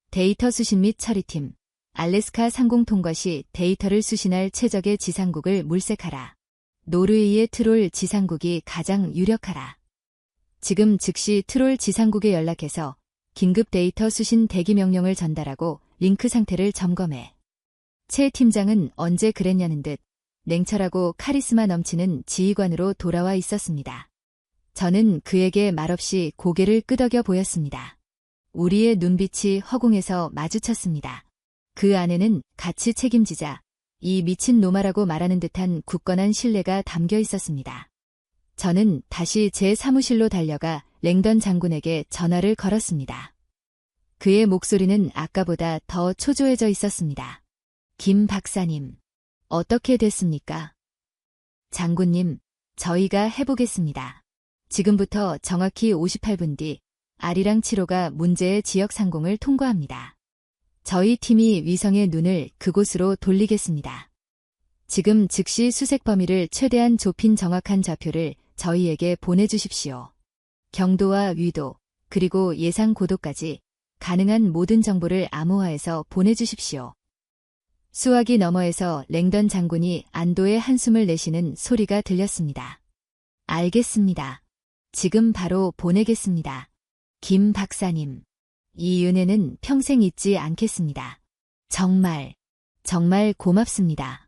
데이터 수신 및 처리팀, 알래스카 상공 통과 시 데이터를 수신할 최적의 지상국을 물색하라. 노르웨이의 트롤 지상국이 가장 유력하라. 지금 즉시 트롤 지상국에 연락해서 긴급 데이터 수신 대기 명령을 전달하고 링크 상태를 점검해. 최 팀장은 언제 그랬냐는 듯 냉철하고 카리스마 넘치는 지휘관으로 돌아와 있었습니다. 저는 그에게 말없이 고개를 끄덕여 보였습니다. 우리의 눈빛이 허공에서 마주쳤습니다. 그 안에는 같이 책임지자 이 미친 노마라고 말하는 듯한 굳건한 신뢰가 담겨 있었습니다. 저는 다시 제 사무실로 달려가 랭던 장군에게 전화를 걸었습니다. 그의 목소리는 아까보다 더 초조해져 있었습니다. 김 박사님, 어떻게 됐습니까? 장군님, 저희가 해보겠습니다. 지금부터 정확히 58분 뒤 아리랑 7호가 문제의 지역 상공을 통과합니다. 저희 팀이 위성의 눈을 그곳으로 돌리겠습니다. 지금 즉시 수색 범위를 최대한 좁힌 정확한 좌표를 저희에게 보내주십시오. 경도와 위도, 그리고 예상 고도까지 가능한 모든 정보를 암호화해서 보내주십시오. 수화기 너머에서 랭던 장군이 안도의 한숨을 내쉬는 소리가 들렸습니다. 알겠습니다. 지금 바로 보내겠습니다. 김 박사님, 이 은혜는 평생 잊지 않겠습니다. 정말 고맙습니다.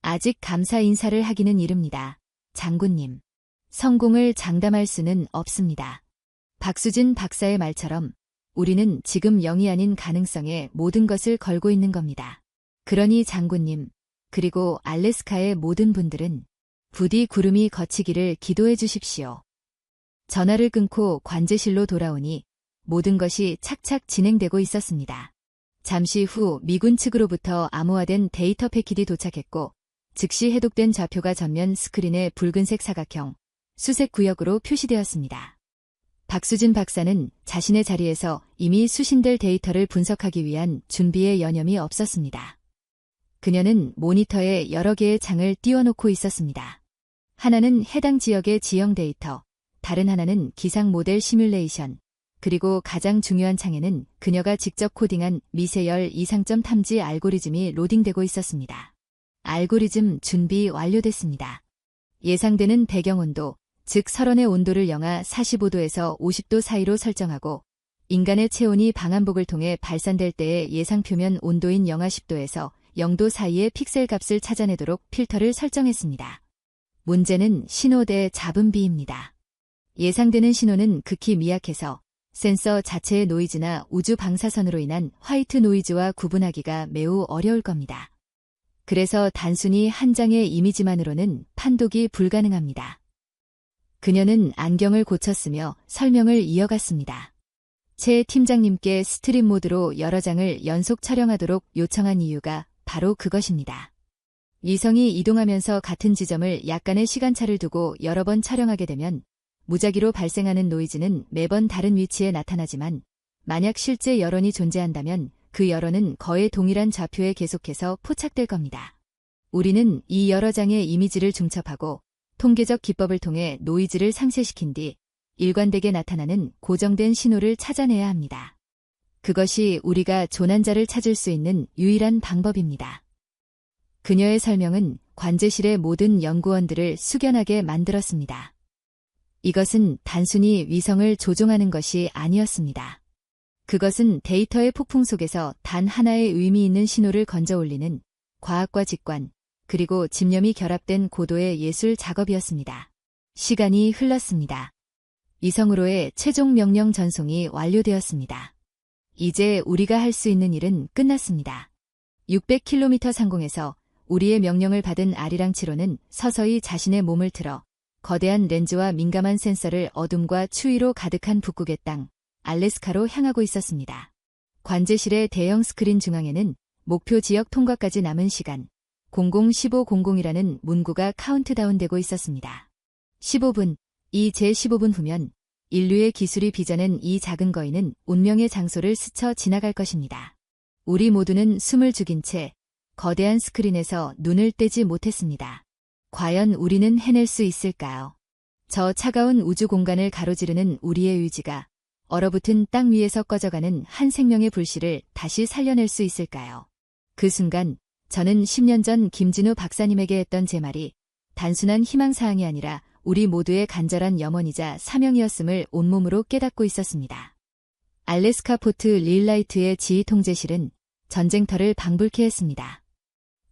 아직 감사 인사를 하기는 이릅니다. 장군님, 성공을 장담할 수는 없습니다. 박수진 박사의 말처럼 우리는 지금 0이 아닌 가능성에 모든 것을 걸고 있는 겁니다. 그러니 장군님, 그리고 알래스카의 모든 분들은 부디 구름이 걷히기를 기도해 주십시오. 전화를 끊고 관제실로 돌아오니 모든 것이 착착 진행되고 있었습니다. 잠시 후 미군 측으로부터 암호화된 데이터 패킷이 도착했고 즉시 해독된 좌표가 전면 스크린에 붉은색 사각형, 수색 구역으로 표시되었습니다. 박수진 박사는 자신의 자리에서 이미 수신될 데이터를 분석하기 위한 준비에 여념이 없었습니다. 그녀는 모니터에 여러 개의 창을 띄워놓고 있었습니다. 하나는 해당 지역의 지형 데이터, 다른 하나는 기상 모델 시뮬레이션, 그리고 가장 중요한 창에는 그녀가 직접 코딩한 미세열 이상점 탐지 알고리즘이 로딩되고 있었습니다. 알고리즘 준비 완료됐습니다. 예상되는 배경온도, 즉 설원의 온도를 영하 45도에서 50도 사이로 설정하고 인간의 체온이 방한복을 통해 발산될 때의 예상 표면 온도인 영하 10도에서 0도 사이의 픽셀 값을 찾아내도록 필터를 설정했습니다. 문제는 신호대 잡음비입니다. 예상되는 신호는 극히 미약해서 센서 자체의 노이즈나 우주 방사선으로 인한 화이트 노이즈와 구분하기가 매우 어려울 겁니다. 그래서 단순히 한 장의 이미지만으로는 판독이 불가능합니다. 그녀는 안경을 고쳤으며 설명을 이어갔습니다. 최 팀장님께 스트림 모드로 여러 장을 연속 촬영하도록 요청한 이유가 바로 그것입니다. 위성이 이동하면서 같은 지점을 약간의 시간차를 두고 여러 번 촬영하게 되면 무작위로 발생하는 노이즈는 매번 다른 위치에 나타나지만 만약 실제 여론이 존재한다면 그 여론은 거의 동일한 좌표에 계속해서 포착될 겁니다. 우리는 이 여러 장의 이미지를 중첩하고 통계적 기법을 통해 노이즈를 상쇄시킨 뒤 일관되게 나타나는 고정된 신호를 찾아내야 합니다. 그것이 우리가 조난자를 찾을 수 있는 유일한 방법입니다. 그녀의 설명은 관제실의 모든 연구원들을 숙연하게 만들었습니다. 이것은 단순히 위성을 조종하는 것이 아니었습니다. 그것은 데이터의 폭풍 속에서 단 하나의 의미 있는 신호를 건져 올리는 과학과 직관, 그리고 집념이 결합된 고도의 예술 작업이었습니다. 시간이 흘렀습니다. 위성으로의 최종 명령 전송이 완료되었습니다. 이제 우리가 할 수 있는 일은 끝났습니다. 600km 상공에서 우리의 명령을 받은 아리랑 7호는 서서히 자신의 몸을 틀어 거대한 렌즈와 민감한 센서를 어둠과 추위로 가득한 북극의 땅, 알래스카로 향하고 있었습니다. 관제실의 대형 스크린 중앙에는 목표 지역 통과까지 남은 시간 00:15:00이라는 문구가 카운트다운되고 있었습니다. 15분, 제 15분 후면 인류의 기술이 빚어낸 이 작은 거인은 운명의 장소를 스쳐 지나갈 것입니다. 우리 모두는 숨을 죽인 채 거대한 스크린에서 눈을 떼지 못했습니다. 과연 우리는 해낼 수 있을까요? 저 차가운 우주 공간을 가로지르는 우리의 의지가 얼어붙은 땅 위에서 꺼져가는 한 생명의 불씨를 다시 살려낼 수 있을까요? 그 순간 저는 10년 전 김진우 박사님에게 했던 제 말이 단순한 희망사항이 아니라 우리 모두의 간절한 염원이자 사명이었음을 온몸으로 깨닫고 있었습니다. 알래스카 포트 릴라이트의 지휘 통제실은 전쟁터를 방불케 했습니다.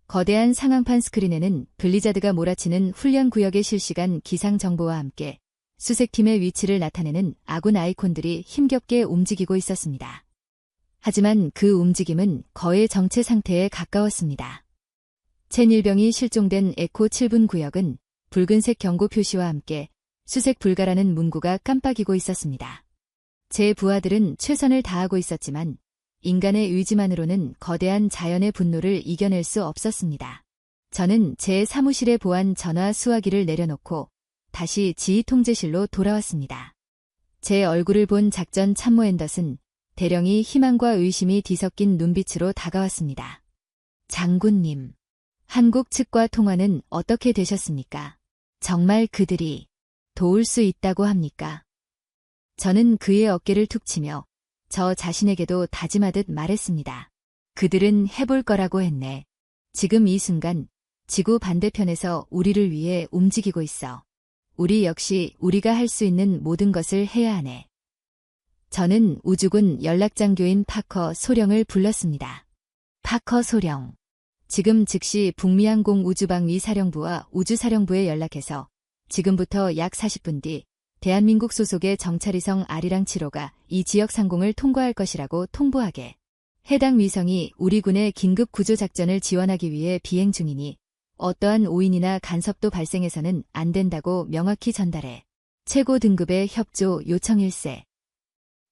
거대한 상황판 스크린에는 블리자드가 몰아치는 훈련 구역의 실시간 기상 정보와 함께 수색팀의 위치를 나타내는 아군 아이콘들이 힘겹게 움직이고 있었습니다. 하지만 그 움직임은 거의 정체 상태에 가까웠습니다. 첸일병이 실종된 에코 7분 구역은 붉은색 경고 표시와 함께 수색 불가라는 문구가 깜빡이고 있었습니다. 제 부하들은 최선을 다하고 있었지만 인간의 의지만으로는 거대한 자연의 분노를 이겨낼 수 없었습니다. 저는 제 사무실에 보안 전화 수화기를 내려놓고 다시 지휘 통제실로 돌아왔습니다. 제 얼굴을 본 작전 참모 앤더슨 대령이 희망과 의심이 뒤섞인 눈빛으로 다가왔습니다. 장군님, 한국 측과 통화는 어떻게 되셨습니까? 정말 그들이 도울 수 있다고 합니까? 저는 그의 어깨를 툭 치며 저 자신에게도 다짐하듯 말했습니다. 그들은 해볼 거라고 했네. 지금 이 순간 지구 반대편에서 우리를 위해 움직이고 있어. 우리 역시 우리가 할 수 있는 모든 것을 해야 하네. 저는 우주군 연락장교인 파커 소령을 불렀습니다. 파커 소령. 지금 즉시 북미항공 우주방위 사령부와 우주사령부에 연락해서 지금부터 약 40분 뒤 대한민국 소속의 정찰위성 아리랑 7호가 이 지역 상공을 통과할 것이라고 통보하게. 해당 위성이 우리 군의 긴급 구조작전을 지원하기 위해 비행 중이니 어떠한 오인이나 간섭도 발생해서는 안 된다고 명확히 전달해. 최고 등급의 협조 요청일세.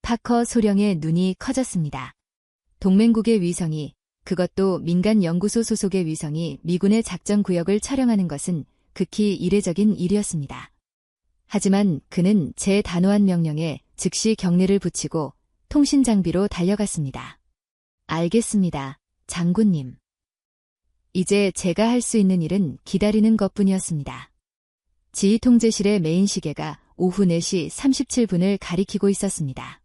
파커 소령의 눈이 커졌습니다. 동맹국의 위성이, 그것도 민간 연구소 소속의 위성이 미군의 작전 구역을 촬영하는 것은 극히 이례적인 일이었습니다. 하지만 그는 제 단호한 명령에 즉시 경례를 붙이고 통신 장비로 달려갔습니다. 알겠습니다, 장군님. 이제 제가 할 수 있는 일은 기다리는 것뿐이었습니다. 지휘 통제실의 메인 시계가 오후 4시 37분을 가리키고 있었습니다.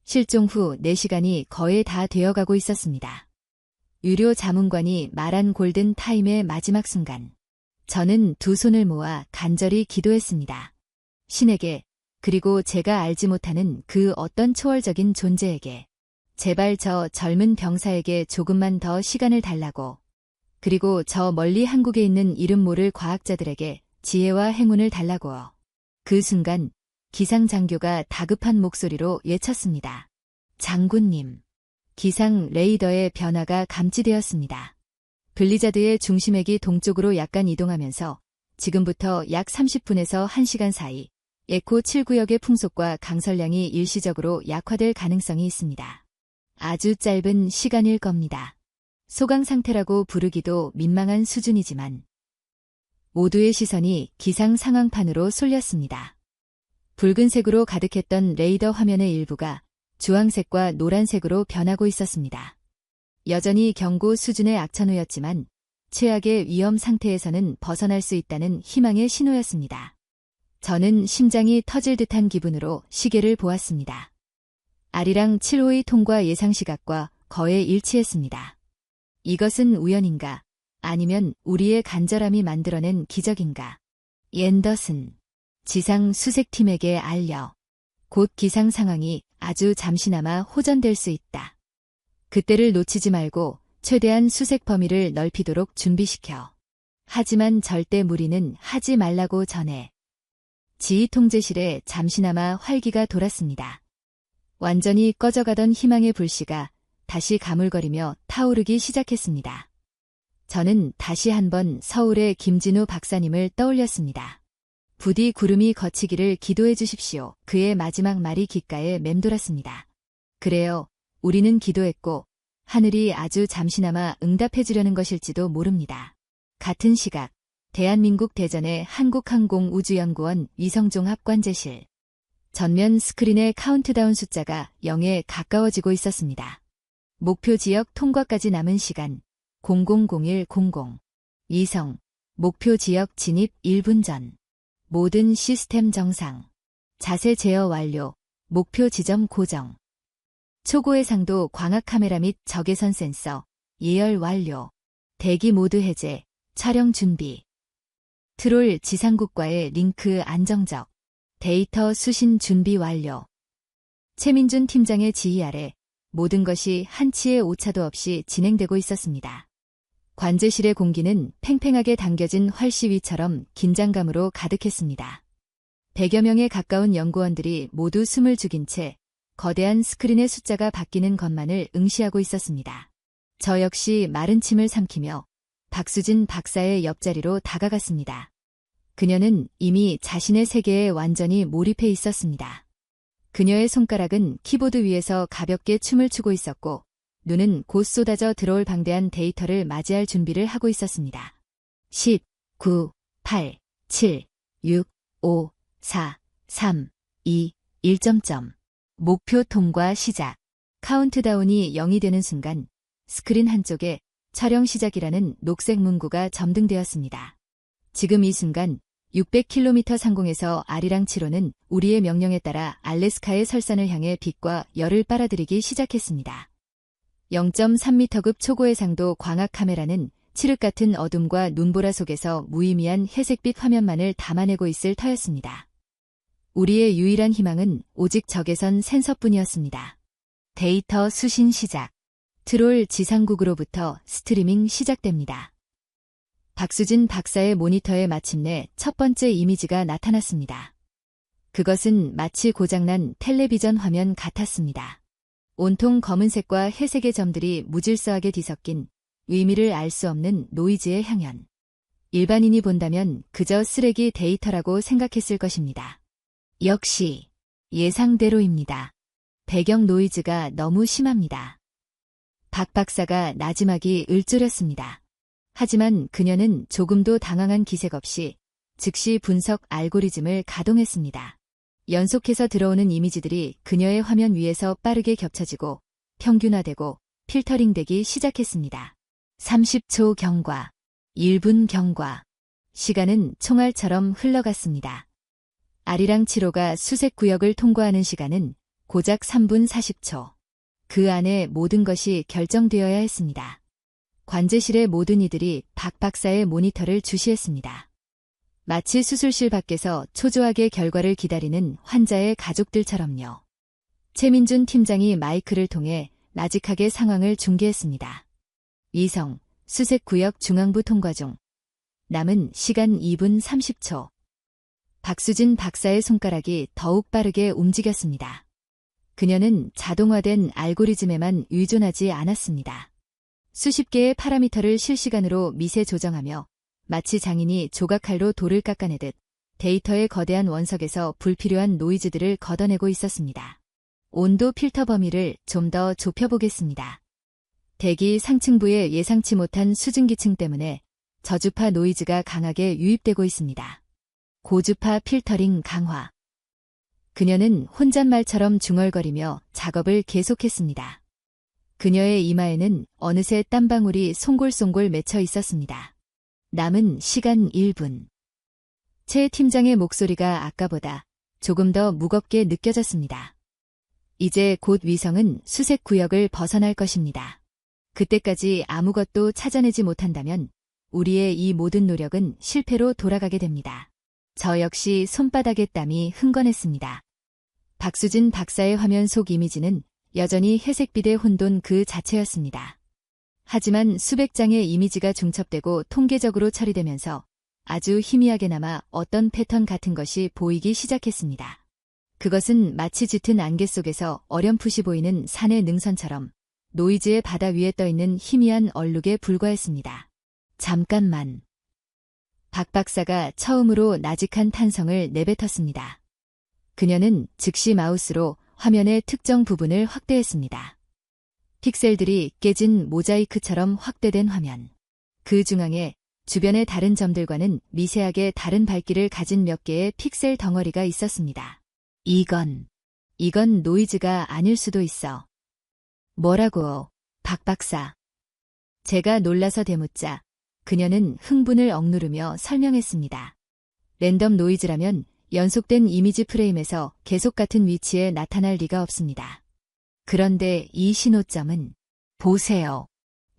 실종 후 4시간이 거의 다 되어가고 있었습니다. 유료 자문관이 말한 골든 타임의 마지막 순간. 저는 두 손을 모아 간절히 기도했습니다. 신에게, 그리고 제가 알지 못하는 그 어떤 초월적인 존재에게, 제발 저 젊은 병사에게 조금만 더 시간을 달라고, 그리고 저 멀리 한국에 있는 이름 모를 과학자들에게 지혜와 행운을 달라고요. 그 순간 기상장교가 다급한 목소리로 외쳤습니다. 장군님. 기상 레이더의 변화가 감지되었습니다. 블리자드의 중심액이 동쪽으로 약간 이동하면서 지금부터 약 30분에서 1시간 사이 에코 7구역의 풍속과 강설량이 일시적으로 약화될 가능성이 있습니다. 아주 짧은 시간일 겁니다. 소강 상태라고 부르기도 민망한 수준이지만 모두의 시선이 기상 상황판으로 쏠렸습니다. 붉은색으로 가득했던 레이더 화면의 일부가 주황색과 노란색으로 변하고 있었습니다. 여전히 경고 수준의 악천후였지만 최악의 위험 상태에서는 벗어날 수 있다는 희망의 신호였습니다. 저는 심장이 터질 듯한 기분으로 시계를 보았습니다. 아리랑 7호의 통과 예상 시각과 거의 일치했습니다. 이것은 우연인가? 아니면 우리의 간절함이 만들어낸 기적인가? 앤더슨, 지상 수색팀에게 알려. 곧 기상 상황이 아주 잠시나마 호전될 수 있다. 그때를 놓치지 말고 최대한 수색 범위를 넓히도록 준비시켜. 하지만 절대 무리는 하지 말라고 전해. 지휘 통제실에 잠시나마 활기가 돌았습니다. 완전히 꺼져가던 희망의 불씨가 다시 가물거리며 타오르기 시작했습니다. 저는 다시 한번 서울의 김진우 박사님을 떠올렸습니다. 부디 구름이 거치기를 기도해 주십시오. 그의 마지막 말이 귓가에 맴돌았습니다. 그래요. 우리는 기도했고 하늘이 아주 잠시나마 응답해 주려는 것일지도 모릅니다. 같은 시각 대한민국 대전의 한국항공우주연구원 위성종합관제실. 전면 스크린의 카운트다운 숫자가 0에 가까워지고 있었습니다. 목표 지역 통과까지 남은 시간 000100. 위성, 목표 지역 진입 1분 전. 모든 시스템 정상. 자세 제어 완료. 목표 지점 고정. 초고해상도 광학 카메라 및 적외선 센서. 예열 완료. 대기 모드 해제. 촬영 준비. 트롤 지상국과의 링크 안정적. 데이터 수신 준비 완료. 최민준 팀장의 지휘 아래 모든 것이 한치의 오차도 없이 진행되고 있었습니다. 관제실의 공기는 팽팽하게 당겨진 활시 위처럼 긴장감으로 가득했습니다. 100여 명에 가까운 연구원들이 모두 숨을 죽인 채 거대한 스크린의 숫자가 바뀌는 것만을 응시하고 있었습니다. 저 역시 마른 침을 삼키며 박수진 박사의 옆자리로 다가갔습니다. 그녀는 이미 자신의 세계에 완전히 몰입해 있었습니다. 그녀의 손가락은 키보드 위에서 가볍게 춤을 추고 있었고 눈은 곧 쏟아져 들어올 방대한 데이터를 맞이할 준비를 하고 있었습니다. 10, 9, 8, 7, 6, 5, 4, 3, 2, 1점점. 목표 통과 시작. 카운트다운이 0이 되는 순간 스크린 한쪽에 촬영 시작이라는 녹색 문구가 점등되었습니다. 지금 이 순간 600km 상공에서 아리랑 7호는 우리의 명령에 따라 알래스카의 설산을 향해 빛과 열을 빨아들이기 시작했습니다. 0.3m급 초고해상도 광학 카메라는 칠흑 같은 어둠과 눈보라 속에서 무의미한 회색빛 화면만을 담아내고 있을 터였습니다. 우리의 유일한 희망은 오직 적외선 센서뿐이었습니다. 데이터 수신 시작. 트롤 지상국으로부터 스트리밍 시작됩니다. 박수진 박사의 모니터에 마침내 첫 번째 이미지가 나타났습니다. 그것은 마치 고장난 텔레비전 화면 같았습니다. 온통 검은색과 회색의 점들이 무질서하게 뒤섞인 의미를 알 수 없는 노이즈의 향연. 일반인이 본다면 그저 쓰레기 데이터라고 생각했을 것입니다. 역시 예상대로입니다. 배경 노이즈가 너무 심합니다. 박 박사가 나지막이 을조렸습니다. 하지만 그녀는 조금도 당황한 기색 없이 즉시 분석 알고리즘을 가동했습니다. 연속해서 들어오는 이미지들이 그녀의 화면 위에서 빠르게 겹쳐지고 평균화되고 필터링되기 시작했습니다. 30초 경과, 1분 경과. 시간은 총알처럼 흘러갔습니다. 아리랑 7호가 수색구역을 통과하는 시간은 고작 3분 40초. 그 안에 모든 것이 결정되어야 했습니다. 관제실의 모든 이들이 박 박사의 모니터를 주시했습니다. 마치 수술실 밖에서 초조하게 결과를 기다리는 환자의 가족들처럼요. 최민준 팀장이 마이크를 통해 나직하게 상황을 중계했습니다. 위성, 수색구역 중앙부 통과 중. 남은 시간 2분 30초. 박수진 박사의 손가락이 더욱 빠르게 움직였습니다. 그녀는 자동화된 알고리즘에만 의존하지 않았습니다. 수십 개의 파라미터를 실시간으로 미세 조정하며 마치 장인이 조각칼로 돌을 깎아내듯 데이터의 거대한 원석에서 불필요한 노이즈들을 걷어내고 있었습니다. 온도 필터 범위를 좀 더 좁혀보겠습니다. 대기 상층부의 예상치 못한 수증기층 때문에 저주파 노이즈가 강하게 유입되고 있습니다. 고주파 필터링 강화. 그녀는 혼잣말처럼 중얼거리며 작업을 계속했습니다. 그녀의 이마에는 어느새 땀방울이 송골송골 맺혀 있었습니다. 남은 시간 1분. 최 팀장의 목소리가 아까보다 조금 더 무겁게 느껴졌습니다. 이제 곧 위성은 수색 구역을 벗어날 것입니다. 그때까지 아무것도 찾아내지 못한다면 우리의 이 모든 노력은 실패로 돌아가게 됩니다. 저 역시 손바닥에 땀이 흥건했습니다. 박수진 박사의 화면 속 이미지는 여전히 회색빛의 혼돈 그 자체였습니다. 하지만 수백 장의 이미지가 중첩되고 통계적으로 처리되면서 아주 희미하게나마 어떤 패턴 같은 것이 보이기 시작했습니다. 그것은 마치 짙은 안개 속에서 어렴풋이 보이는 산의 능선처럼 노이즈의 바다 위에 떠있는 희미한 얼룩에 불과했습니다. 잠깐만. 박 박사가 처음으로 나직한 탄성을 내뱉었습니다. 그녀는 즉시 마우스로 화면의 특정 부분을 확대했습니다. 픽셀들이 깨진 모자이크처럼 확대된 화면. 그 중앙에 주변의 다른 점들과는 미세하게 다른 밝기를 가진 몇 개의 픽셀 덩어리가 있었습니다. 이건 노이즈가 아닐 수도 있어. 뭐라고, 박 박사. 제가 놀라서 되묻자 그녀는 흥분을 억누르며 설명했습니다. 랜덤 노이즈라면 연속된 이미지 프레임에서 계속 같은 위치에 나타날 리가 없습니다. 그런데 이 신호점은 보세요.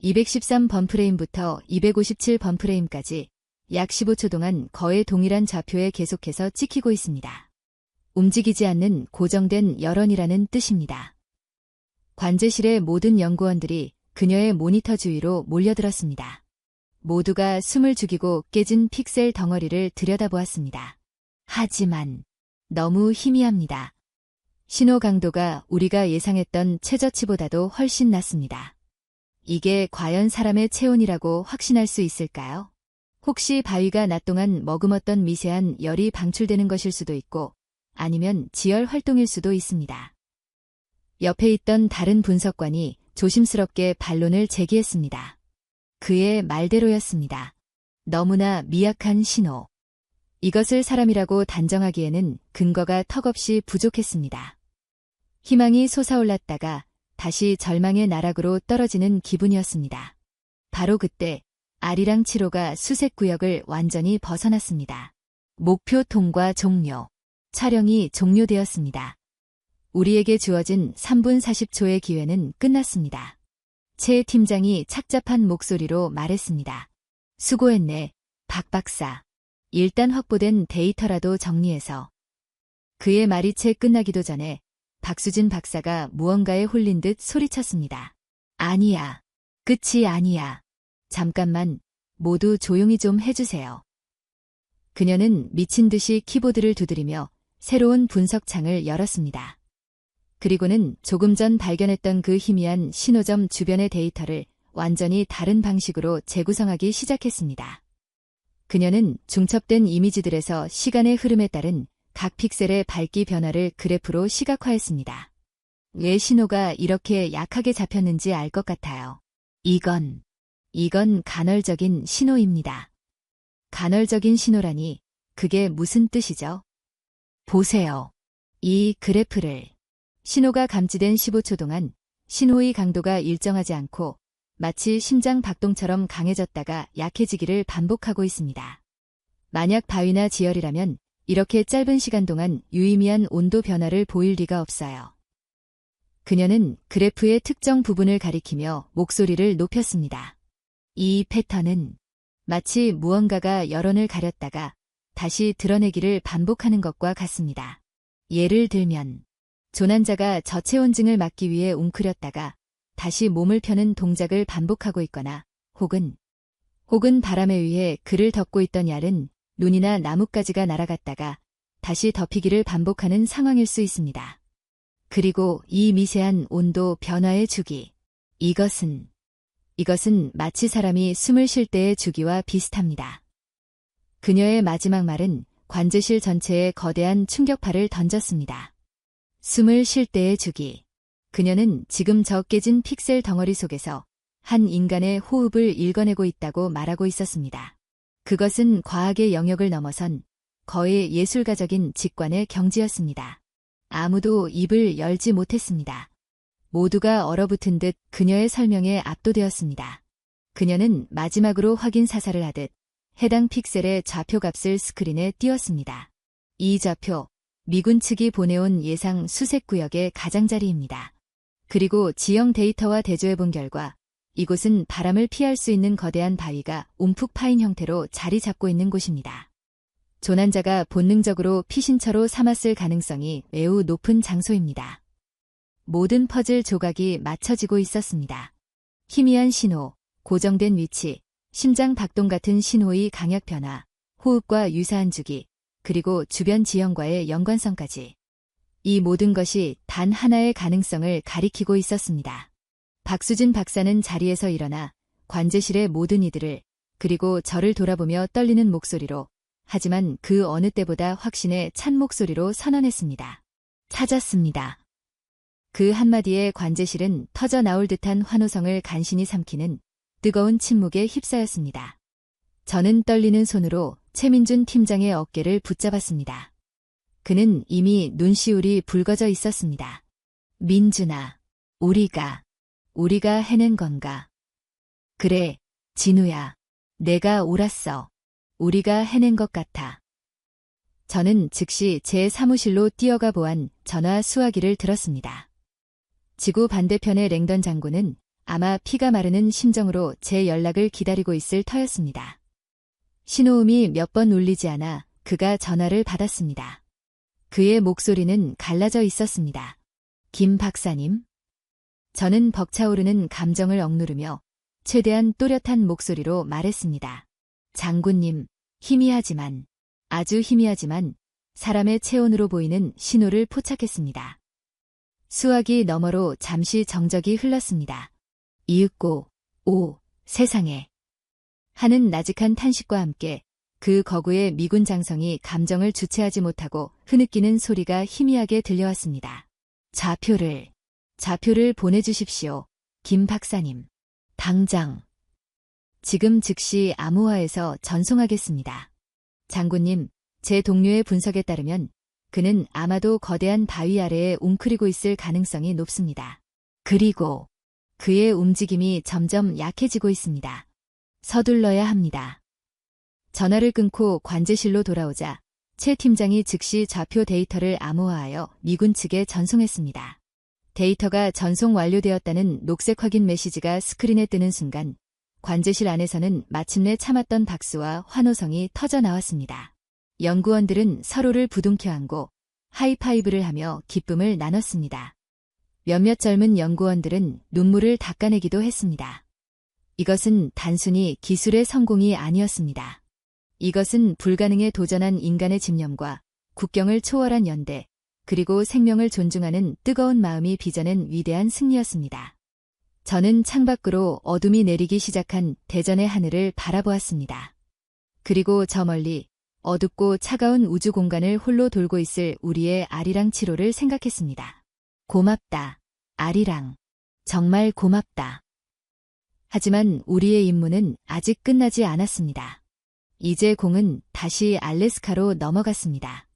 213번 프레임부터 257번 프레임까지 약 15초 동안 거의 동일한 좌표에 계속해서 찍히고 있습니다. 움직이지 않는 고정된 열원이라는 뜻입니다. 관제실의 모든 연구원들이 그녀의 모니터 주위로 몰려들었습니다. 모두가 숨을 죽이고 깨진 픽셀 덩어리를 들여다보았습니다. 하지만 너무 희미합니다. 신호 강도가 우리가 예상했던 최저치보다도 훨씬 낮습니다. 이게 과연 사람의 체온이라고 확신할 수 있을까요? 혹시 바위가 낮 동안 머금었던 미세한 열이 방출되는 것일 수도 있고 아니면 지열 활동일 수도 있습니다. 옆에 있던 다른 분석관이 조심스럽게 반론을 제기했습니다. 그의 말대로였습니다. 너무나 미약한 신호. 이것을 사람이라고 단정하기에는 근거가 턱없이 부족했습니다. 희망이 솟아올랐다가 다시 절망의 나락으로 떨어지는 기분이었습니다. 바로 그때 아리랑 7호가 수색구역을 완전히 벗어났습니다. 목표 통과 종료. 촬영이 종료되었습니다. 우리에게 주어진 3분 40초의 기회는 끝났습니다. 최 팀장이 착잡한 목소리로 말했습니다. 수고했네, 박 박사. 일단 확보된 데이터라도 정리해서. 그의 말이 채 끝나기도 전에 박수진 박사가 무언가에 홀린 듯 소리쳤습니다. 아니야. 끝이 아니야. 잠깐만, 모두 조용히 좀 해주세요. 그녀는 미친 듯이 키보드를 두드리며 새로운 분석창을 열었습니다. 그리고는 조금 전 발견했던 그 희미한 신호점 주변의 데이터를 완전히 다른 방식으로 재구성하기 시작했습니다. 그녀는 중첩된 이미지들에서 시간의 흐름에 따른 각 픽셀의 밝기 변화를 그래프로 시각화했습니다. 왜 신호가 이렇게 약하게 잡혔는지 알 것 같아요. 이건 간헐적인 신호입니다. 간헐적인 신호라니 그게 무슨 뜻이죠? 보세요. 이 그래프를. 신호가 감지된 15초 동안 신호의 강도가 일정하지 않고 마치 심장 박동처럼 강해졌다가 약해지기를 반복하고 있습니다. 만약 바위나 지열이라면 이렇게 짧은 시간 동안 유의미한 온도 변화를 보일 리가 없어요. 그녀는 그래프의 특정 부분을 가리키며 목소리를 높였습니다. 이 패턴은 마치 무언가가 열원을 가렸다가 다시 드러내기를 반복하는 것과 같습니다. 예를 들면 조난자가 저체온증을 막기 위해 웅크렸다가 다시 몸을 펴는 동작을 반복하고 있거나 혹은 바람에 의해 그를 덮고 있던 얄은 눈이나 나뭇가지가 날아갔다가 다시 덮이기를 반복하는 상황일 수 있습니다. 그리고 이 미세한 온도 변화의 주기. 이것은 마치 사람이 숨을 쉴 때의 주기와 비슷합니다. 그녀의 마지막 말은 관제실 전체에 거대한 충격파를 던졌습니다. 숨을 쉴 때의 주기. 그녀는 지금 저 깨진 픽셀 덩어리 속에서 한 인간의 호흡을 읽어내고 있다고 말하고 있었습니다. 그것은 과학의 영역을 넘어선 거의 예술가적인 직관의 경지였습니다. 아무도 입을 열지 못했습니다. 모두가 얼어붙은 듯 그녀의 설명에 압도되었습니다. 그녀는 마지막으로 확인 사살을 하듯 해당 픽셀의 좌표 값을 스크린에 띄웠습니다. 이 좌표, 미군 측이 보내온 예상 수색 구역의 가장자리입니다. 그리고 지형 데이터와 대조해본 결과 이곳은 바람을 피할 수 있는 거대한 바위가 움푹 파인 형태로 자리 잡고 있는 곳입니다. 조난자가 본능적으로 피신처로 삼았을 가능성이 매우 높은 장소입니다. 모든 퍼즐 조각이 맞춰지고 있었습니다. 희미한 신호, 고정된 위치, 심장 박동 같은 신호의 강약 변화, 호흡과 유사한 주기, 그리고 주변 지형과의 연관성까지. 이 모든 것이 단 하나의 가능성을 가리키고 있었습니다. 박수진 박사는 자리에서 일어나 관제실의 모든 이들을, 그리고 저를 돌아보며 떨리는 목소리로, 하지만 그 어느 때보다 확신에 찬 목소리로 선언했습니다. 찾았습니다. 그 한마디에 관제실은 터져 나올 듯한 환호성을 간신히 삼키는 뜨거운 침묵에 휩싸였습니다. 저는 떨리는 손으로 최민준 팀장의 어깨를 붙잡았습니다. 그는 이미 눈시울이 붉어져 있었습니다. 민준아, 우리가 해낸 건가? 그래, 진우야. 내가 옳았어. 우리가 해낸 것 같아. 저는 즉시 제 사무실로 뛰어가 보안 전화 수화기를 들었습니다. 지구 반대편의 랭던 장군은 아마 피가 마르는 심정으로 제 연락을 기다리고 있을 터였습니다. 신호음이 몇 번 울리지 않아 그가 전화를 받았습니다. 그의 목소리는 갈라져 있었습니다. 김 박사님? 저는 벅차오르는 감정을 억누르며 최대한 또렷한 목소리로 말했습니다. 장군님, 희미하지만, 아주 희미하지만 사람의 체온으로 보이는 신호를 포착했습니다. 수화기 너머로 잠시 정적이 흘렀습니다. 이윽고, 오, 세상에. 하는 나직한 탄식과 함께 그 거구의 미군 장성이 감정을 주체하지 못하고 흐느끼는 소리가 희미하게 들려왔습니다. 좌표를 보내주십시오. 김 박사님. 당장. 지금 즉시 암호화해서 전송하겠습니다. 장군님, 제 동료의 분석에 따르면 그는 아마도 거대한 바위 아래에 웅크리고 있을 가능성이 높습니다. 그리고 그의 움직임이 점점 약해지고 있습니다. 서둘러야 합니다. 전화를 끊고 관제실로 돌아오자 최 팀장이 즉시 좌표 데이터를 암호화하여 미군 측에 전송했습니다. 데이터가 전송 완료되었다는 녹색 확인 메시지가 스크린에 뜨는 순간 관제실 안에서는 마침내 참았던 박수와 환호성이 터져 나왔습니다. 연구원들은 서로를 부둥켜 안고 하이파이브를 하며 기쁨을 나눴습니다. 몇몇 젊은 연구원들은 눈물을 닦아내기도 했습니다. 이것은 단순히 기술의 성공이 아니었습니다. 이것은 불가능에 도전한 인간의 집념과 국경을 초월한 연대, 그리고 생명을 존중하는 뜨거운 마음이 빚어낸 위대한 승리였습니다. 저는 창밖으로 어둠이 내리기 시작한 대전의 하늘을 바라보았습니다. 그리고 저 멀리 어둡고 차가운 우주 공간을 홀로 돌고 있을 우리의 아리랑 7호를 생각했습니다. 고맙다, 아리랑. 정말 고맙다. 하지만 우리의 임무는 아직 끝나지 않았습니다. 이제 공은 다시 알래스카로 넘어갔습니다.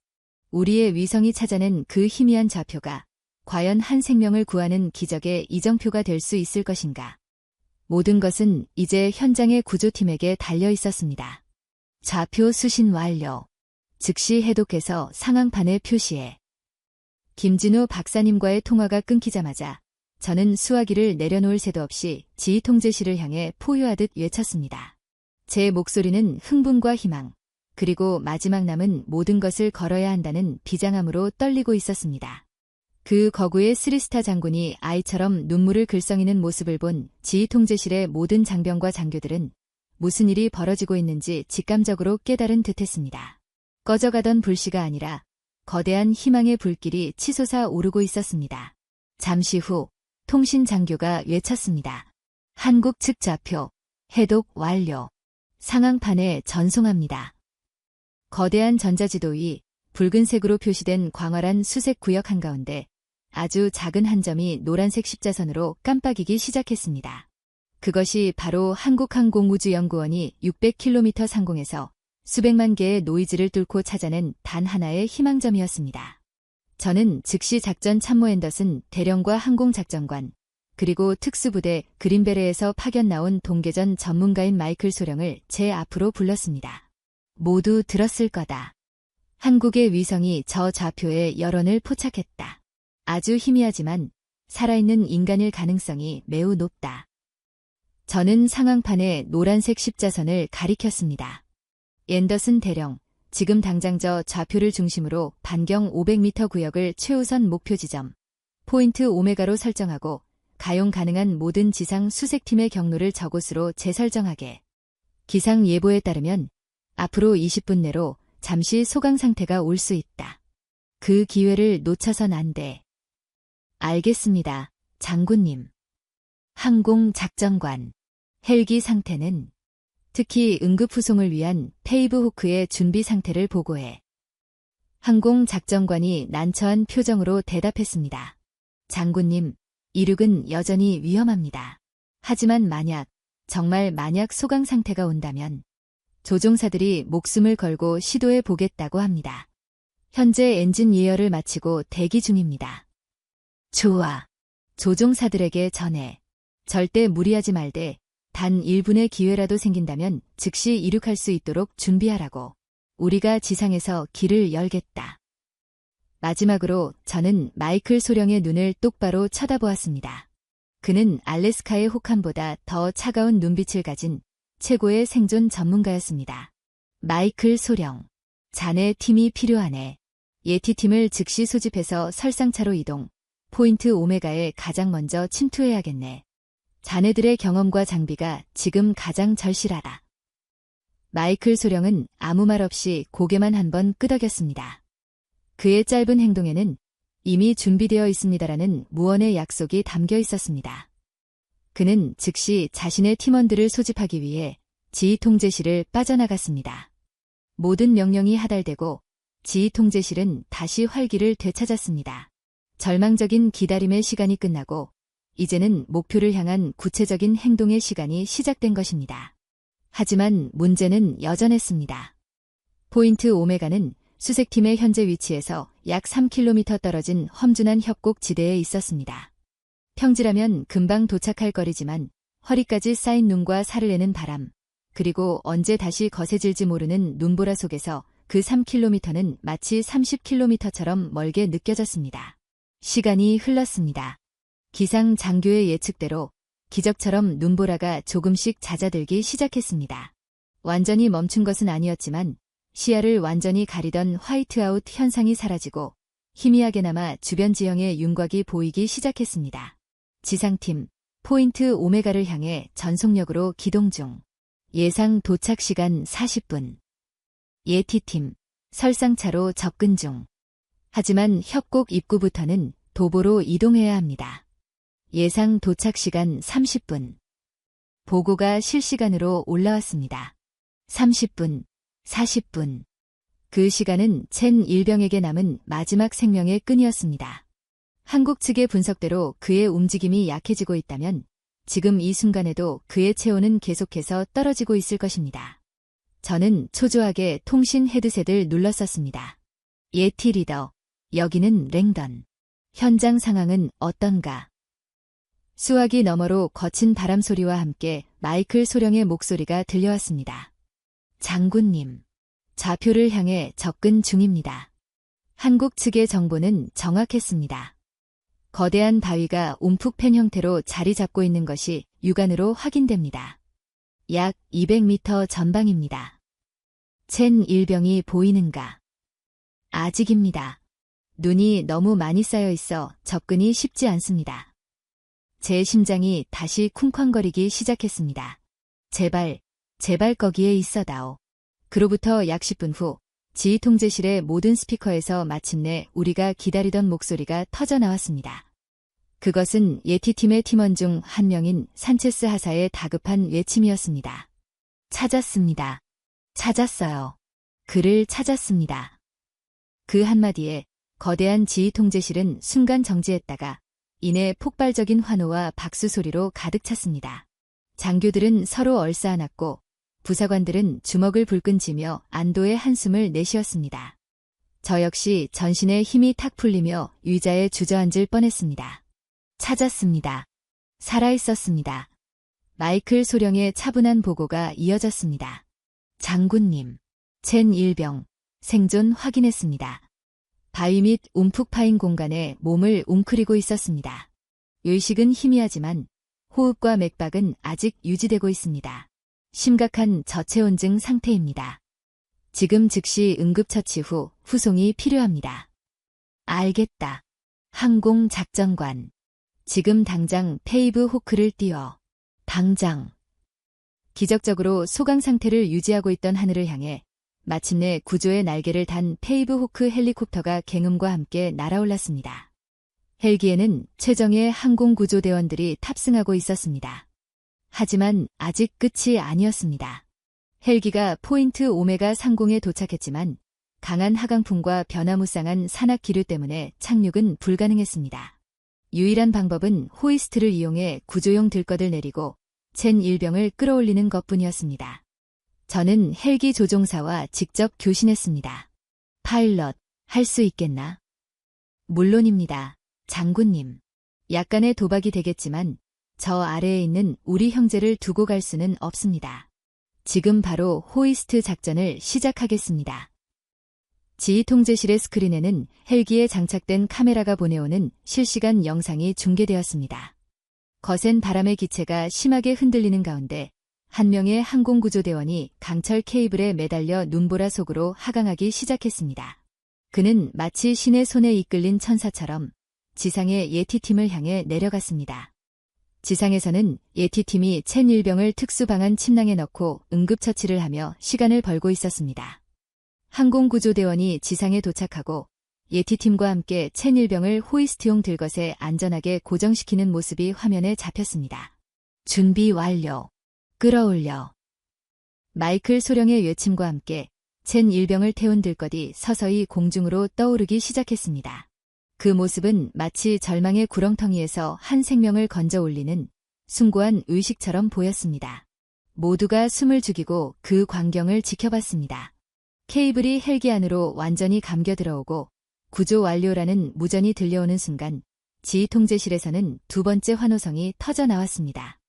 우리의 위성이 찾아낸 그 희미한 좌표가 과연 한 생명을 구하는 기적의 이정표가 될 수 있을 것인가. 모든 것은 이제 현장의 구조팀에게 달려 있었습니다. 좌표 수신 완료. 즉시 해독해서 상황판에 표시해. 김진우 박사님과의 통화가 끊기자마자 저는 수화기를 내려놓을 새도 없이 지휘통제실을 향해 포효하듯 외쳤습니다. 제 목소리는 흥분과 희망, 그리고 마지막 남은 모든 것을 걸어야 한다는 비장함으로 떨리고 있었습니다. 그 거구의 스리스타 장군이 아이처럼 눈물을 글썽이는 모습을 본 지휘통제실의 모든 장병과 장교들은 무슨 일이 벌어지고 있는지 직감적으로 깨달은 듯했습니다. 꺼져가던 불씨가 아니라 거대한 희망의 불길이 치솟아 오르고 있었습니다. 잠시 후 통신 장교가 외쳤습니다. 한국 측 좌표, 해독 완료. 상황판에 전송합니다. 거대한 전자지도 위 붉은색으로 표시된 광활한 수색 구역 한가운데 아주 작은 한 점이 노란색 십자선으로 깜빡이기 시작했습니다. 그것이 바로 한국항공우주연구원이 600km 상공에서 수백만 개의 노이즈를 뚫고 찾아낸 단 하나의 희망점이었습니다. 저는 즉시 작전 참모 앤더슨 대령과 항공작전관, 그리고 특수부대 그린베레에서 파견 나온 동계전 전문가인 마이클 소령을 제 앞으로 불렀습니다. 모두 들었을 거다. 한국의 위성이 저 좌표에 여론을 포착했다. 아주 희미하지만 살아있는 인간일 가능성이 매우 높다. 저는 상황판에 노란색 십자선을 가리켰습니다. 앤더슨 대령, 지금 당장 저 좌표를 중심으로 반경 500m 구역을 최우선 목표 지점, 포인트 오메가로 설정하고 가용 가능한 모든 지상 수색팀의 경로를 저곳으로 재설정하게. 기상 예보에 따르면 앞으로 20분 내로 잠시 소강 상태가 올 수 있다. 그 기회를 놓쳐선 안 돼. 알겠습니다, 장군님. 항공작전관. 헬기 상태는? 특히 응급후송을 위한 페이브 호크의 준비 상태를 보고해. 항공작전관이 난처한 표정으로 대답했습니다. 장군님, 이륙은 여전히 위험합니다. 하지만 정말 만약 소강 상태가 온다면 조종사들이 목숨을 걸고 시도해 보겠다고 합니다. 현재 엔진 예열을 마치고 대기 중입니다. 좋아. 조종사들에게 전해. 절대 무리하지 말되 단 1분의 기회라도 생긴다면 즉시 이륙할 수 있도록 준비하라고. 우리가 지상에서 길을 열겠다. 마지막으로 저는 마이클 소령의 눈을 똑바로 쳐다보았습니다. 그는 알래스카의 혹한보다 더 차가운 눈빛을 가진 최고의 생존 전문가였습니다. 마이클 소령, 자네 팀이 필요하네. 예티팀을 즉시 소집해서 설상차로 이동, 포인트 오메가에 가장 먼저 침투해야겠네. 자네들의 경험과 장비가 지금 가장 절실하다. 마이클 소령은 아무 말 없이 고개만 한번 끄덕였습니다. 그의 짧은 행동에는 이미 준비되어 있습니다라는 무언의 약속이 담겨 있었습니다. 그는 즉시 자신의 팀원들을 소집하기 위해 지휘통제실을 빠져나갔습니다. 모든 명령이 하달되고 지휘통제실은 다시 활기를 되찾았습니다. 절망적인 기다림의 시간이 끝나고 이제는 목표를 향한 구체적인 행동의 시간이 시작된 것입니다. 하지만 문제는 여전했습니다. 포인트 오메가는 수색팀의 현재 위치에서 약 3km 떨어진 험준한 협곡 지대에 있었습니다. 평지라면 금방 도착할 거리지만 허리까지 쌓인 눈과 살을 내는 바람, 그리고 언제 다시 거세질지 모르는 눈보라 속에서 그 3km는 마치 30km처럼 멀게 느껴졌습니다. 시간이 흘렀습니다. 기상 장교의 예측대로 기적처럼 눈보라가 조금씩 잦아들기 시작했습니다. 완전히 멈춘 것은 아니었지만 시야를 완전히 가리던 화이트아웃 현상이 사라지고 희미하게나마 주변 지형의 윤곽이 보이기 시작했습니다. 지상팀, 포인트 오메가를 향해 전속력으로 기동 중. 예상 도착 시간 40분. 예티팀, 설상차로 접근 중. 하지만 협곡 입구부터는 도보로 이동해야 합니다. 예상 도착 시간 30분. 보고가 실시간으로 올라왔습니다. 30분, 40분. 그 시간은 첸 일병에게 남은 마지막 생명의 끈이었습니다. 한국 측의 분석대로 그의 움직임이 약해지고 있다면 지금 이 순간에도 그의 체온은 계속해서 떨어지고 있을 것입니다. 저는 초조하게 통신 헤드셋을 눌렀었습니다. 예티 리더, 여기는 랭던. 현장 상황은 어떤가? 수화기 너머로 거친 바람 소리와 함께 마이클 소령의 목소리가 들려왔습니다. 장군님, 좌표를 향해 접근 중입니다. 한국 측의 정보는 정확했습니다. 거대한 바위가 움푹 팬 형태로 자리 잡고 있는 것이 육안으로 확인됩니다. 약 200m 전방입니다. 첸 일병이 보이는가? 아직입니다. 눈이 너무 많이 쌓여 있어 접근이 쉽지 않습니다. 제 심장이 다시 쿵쾅거리기 시작했습니다. 제발 거기에 있어다오. 그로부터 약 10분 후 지휘통제실의 모든 스피커에서 마침내 우리가 기다리던 목소리가 터져 나왔습니다. 그것은 예티팀의 팀원 중 한 명인 산체스 하사의 다급한 외침이었습니다. 찾았습니다. 찾았어요. 그를 찾았습니다. 그 한마디에 거대한 지휘통제실은 순간 정지했다가 이내 폭발적인 환호와 박수 소리로 가득 찼습니다. 장교들은 서로 얼싸안았고 부사관들은 주먹을 불끈 쥐며 안도의 한숨을 내쉬었습니다. 저 역시 전신에 힘이 탁 풀리며 의자에 주저앉을 뻔했습니다. 찾았습니다. 살아있었습니다. 마이클 소령의 차분한 보고가 이어졌습니다. 장군님, 첸 일병, 생존 확인했습니다. 바위 밑 움푹 파인 공간에 몸을 웅크리고 있었습니다. 의식은 희미하지만 호흡과 맥박은 아직 유지되고 있습니다. 심각한 저체온증 상태입니다. 지금 즉시 응급처치 후 후송이 필요합니다. 알겠다. 항공작전관. 지금 당장 페이브 호크를 띄워. 당장. 기적적으로 소강 상태를 유지하고 있던 하늘을 향해 마침내 구조의 날개를 단 페이브 호크 헬리콥터가 갱음과 함께 날아올랐습니다. 헬기에는 최정예 항공구조대원들이 탑승하고 있었습니다. 하지만 아직 끝이 아니었습니다. 헬기가 포인트 오메가 상공에 도착했지만 강한 하강풍과 변화무쌍한 산악 기류 때문에 착륙은 불가능했습니다. 유일한 방법은 호이스트를 이용해 구조용 들것을 내리고 첸 일병을 끌어올리는 것뿐이었습니다. 저는 헬기 조종사와 직접 교신했습니다. 파일럿, 할 수 있겠나? 물론입니다, 장군님. 약간의 도박이 되겠지만 저 아래에 있는 우리 형제를 두고 갈 수는 없습니다. 지금 바로 호이스트 작전을 시작하겠습니다. 지휘통제실의 스크린에는 헬기에 장착된 카메라가 보내오는 실시간 영상이 중계되었습니다. 거센 바람의 기체가 심하게 흔들리는 가운데 한 명의 항공구조대원이 강철 케이블에 매달려 눈보라 속으로 하강하기 시작했습니다. 그는 마치 신의 손에 이끌린 천사처럼 지상의 예티팀을 향해 내려갔습니다. 지상에서는 예티팀이 첸 일병을 특수방한 침낭에 넣고 응급처치를 하며 시간을 벌고 있었습니다. 항공구조대원이 지상에 도착하고 예티팀과 함께 첸 일병을 호이스트용 들것에 안전하게 고정시키는 모습이 화면에 잡혔습니다. 준비 완료. 끌어올려. 마이클 소령의 외침과 함께 첸 일병을 태운 들것이 서서히 공중으로 떠오르기 시작했습니다. 그 모습은 마치 절망의 구렁텅이에서 한 생명을 건져 올리는 숭고한 의식처럼 보였습니다. 모두가 숨을 죽이고 그 광경을 지켜봤습니다. 케이블이 헬기 안으로 완전히 감겨 들어오고 구조 완료라는 무전이 들려오는 순간 지휘통제실에서는 두 번째 환호성이 터져 나왔습니다.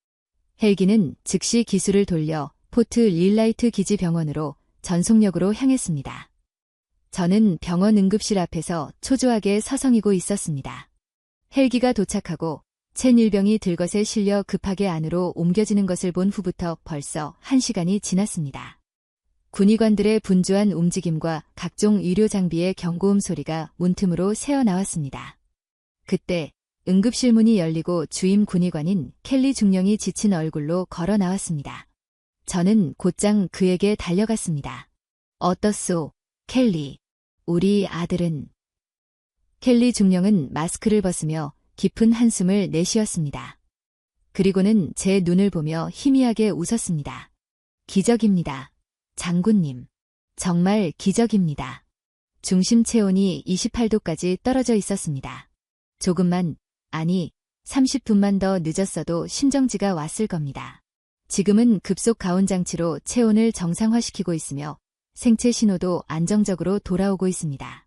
헬기는 즉시 기술을 돌려 포트 릴라이트 기지 병원으로 전속력으로 향했습니다. 저는 병원 응급실 앞에서 초조하게 서성이고 있었습니다. 헬기가 도착하고 첸 일병이 들것에 실려 급하게 안으로 옮겨지는 것을 본 후부터 벌써 1시간이 지났습니다. 군의관들의 분주한 움직임과 각종 의료 장비의 경고음 소리가 문틈으로 새어나왔습니다. 그때 응급실 문이 열리고 주임 군의관인 켈리 중령이 지친 얼굴로 걸어 나왔습니다. 저는 곧장 그에게 달려갔습니다. 어떻소, 켈리. 우리 아들은... 켈리 중령은 마스크를 벗으며 깊은 한숨을 내쉬었습니다. 그리고는 제 눈을 보며 희미하게 웃었습니다. 기적입니다. 장군님. 정말 기적입니다. 중심 체온이 28도까지 떨어져 있었습니다. 조금만, 아니, 30분만 더 늦었어도 심정지가 왔을 겁니다. 지금은 급속 가온 장치로 체온을 정상화시키고 있으며 생체 신호도 안정적으로 돌아오고 있습니다.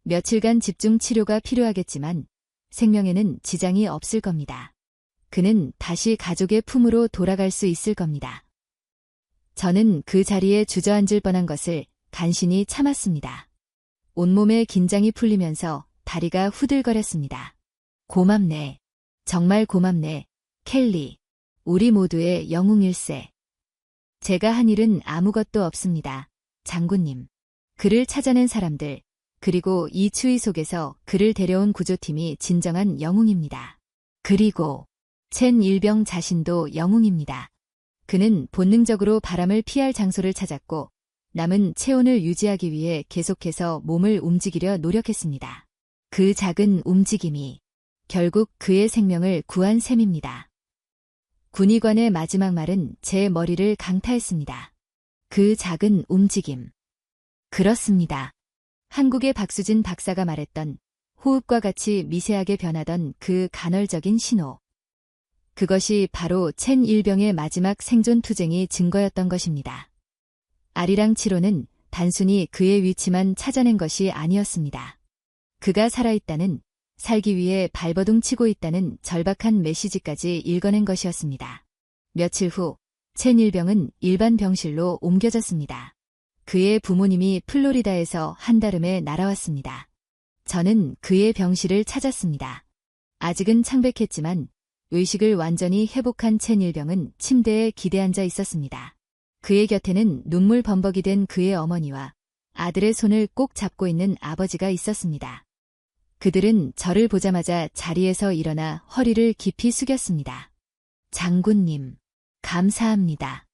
며칠간 집중 치료가 필요하겠지만 생명에는 지장이 없을 겁니다. 그는 다시 가족의 품으로 돌아갈 수 있을 겁니다. 저는 그 자리에 주저앉을 뻔한 것을 간신히 참았습니다. 온몸의 긴장이 풀리면서 다리가 후들거렸습니다. 고맙네. 정말 고맙네, 켈리. 우리 모두의 영웅일세. 제가 한 일은 아무것도 없습니다, 장군님. 그를 찾아낸 사람들, 그리고 이 추위 속에서 그를 데려온 구조팀이 진정한 영웅입니다. 그리고 첸 일병 자신도 영웅입니다. 그는 본능적으로 바람을 피할 장소를 찾았고 남은 체온을 유지하기 위해 계속해서 몸을 움직이려 노력했습니다. 그 작은 움직임이 결국 그의 생명을 구한 셈입니다. 군의관의 마지막 말은 제 머리를 강타했습니다. 그 작은 움직임. 그렇습니다. 한국의 박수진 박사가 말했던 호흡과 같이 미세하게 변하던 그 간헐적인 신호. 그것이 바로 첸 일병의 마지막 생존 투쟁이 증거였던 것입니다. 아리랑 7호는 단순히 그의 위치만 찾아낸 것이 아니었습니다. 그가 살아있다는, 살기 위해 발버둥 치고 있다는 절박한 메시지까지 읽어낸 것이었습니다. 며칠 후, 첸 일병은 일반 병실로 옮겨졌습니다. 그의 부모님이 플로리다에서 한달음에 날아왔습니다. 저는 그의 병실을 찾았습니다. 아직은 창백했지만 의식을 완전히 회복한 첸 일병은 침대에 기대앉아 있었습니다. 그의 곁에는 눈물 범벅이 된 그의 어머니와 아들의 손을 꼭 잡고 있는 아버지가 있었습니다. 그들은 저를 보자마자 자리에서 일어나 허리를 깊이 숙였습니다. 장군님, 감사합니다.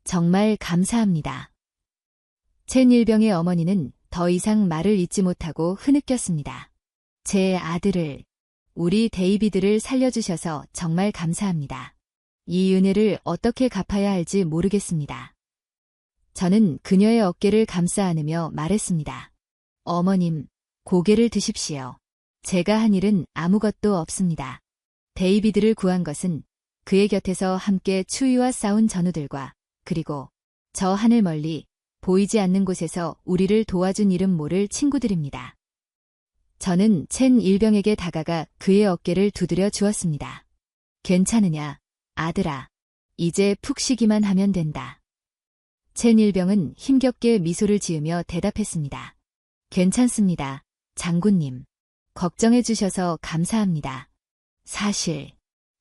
정말 감사합니다. 첸 일병의 어머니는 더 이상 말을 잇지 못하고 흐느꼈습니다. 제 아들을, 우리 데이비드를 살려주셔서 정말 감사합니다. 이 은혜를 어떻게 갚아야 할지 모르겠습니다. 저는 그녀의 어깨를 감싸 안으며 말했습니다. 어머님, 고개를 드십시오. 제가 한 일은 아무것도 없습니다. 데이비드를 구한 것은 그의 곁에서 함께 추위와 싸운 전우들과 그리고 저 하늘 멀리 보이지 않는 곳에서 우리를 도와준 이름 모를 친구들입니다. 저는 첸 일병에게 다가가 그의 어깨를 두드려 주었습니다. 괜찮으냐, 아들아. 이제 푹 쉬기만 하면 된다. 첸 일병은 힘겹게 미소를 지으며 대답했습니다. 괜찮습니다, 장군님. 걱정해 주셔서 감사합니다. 사실,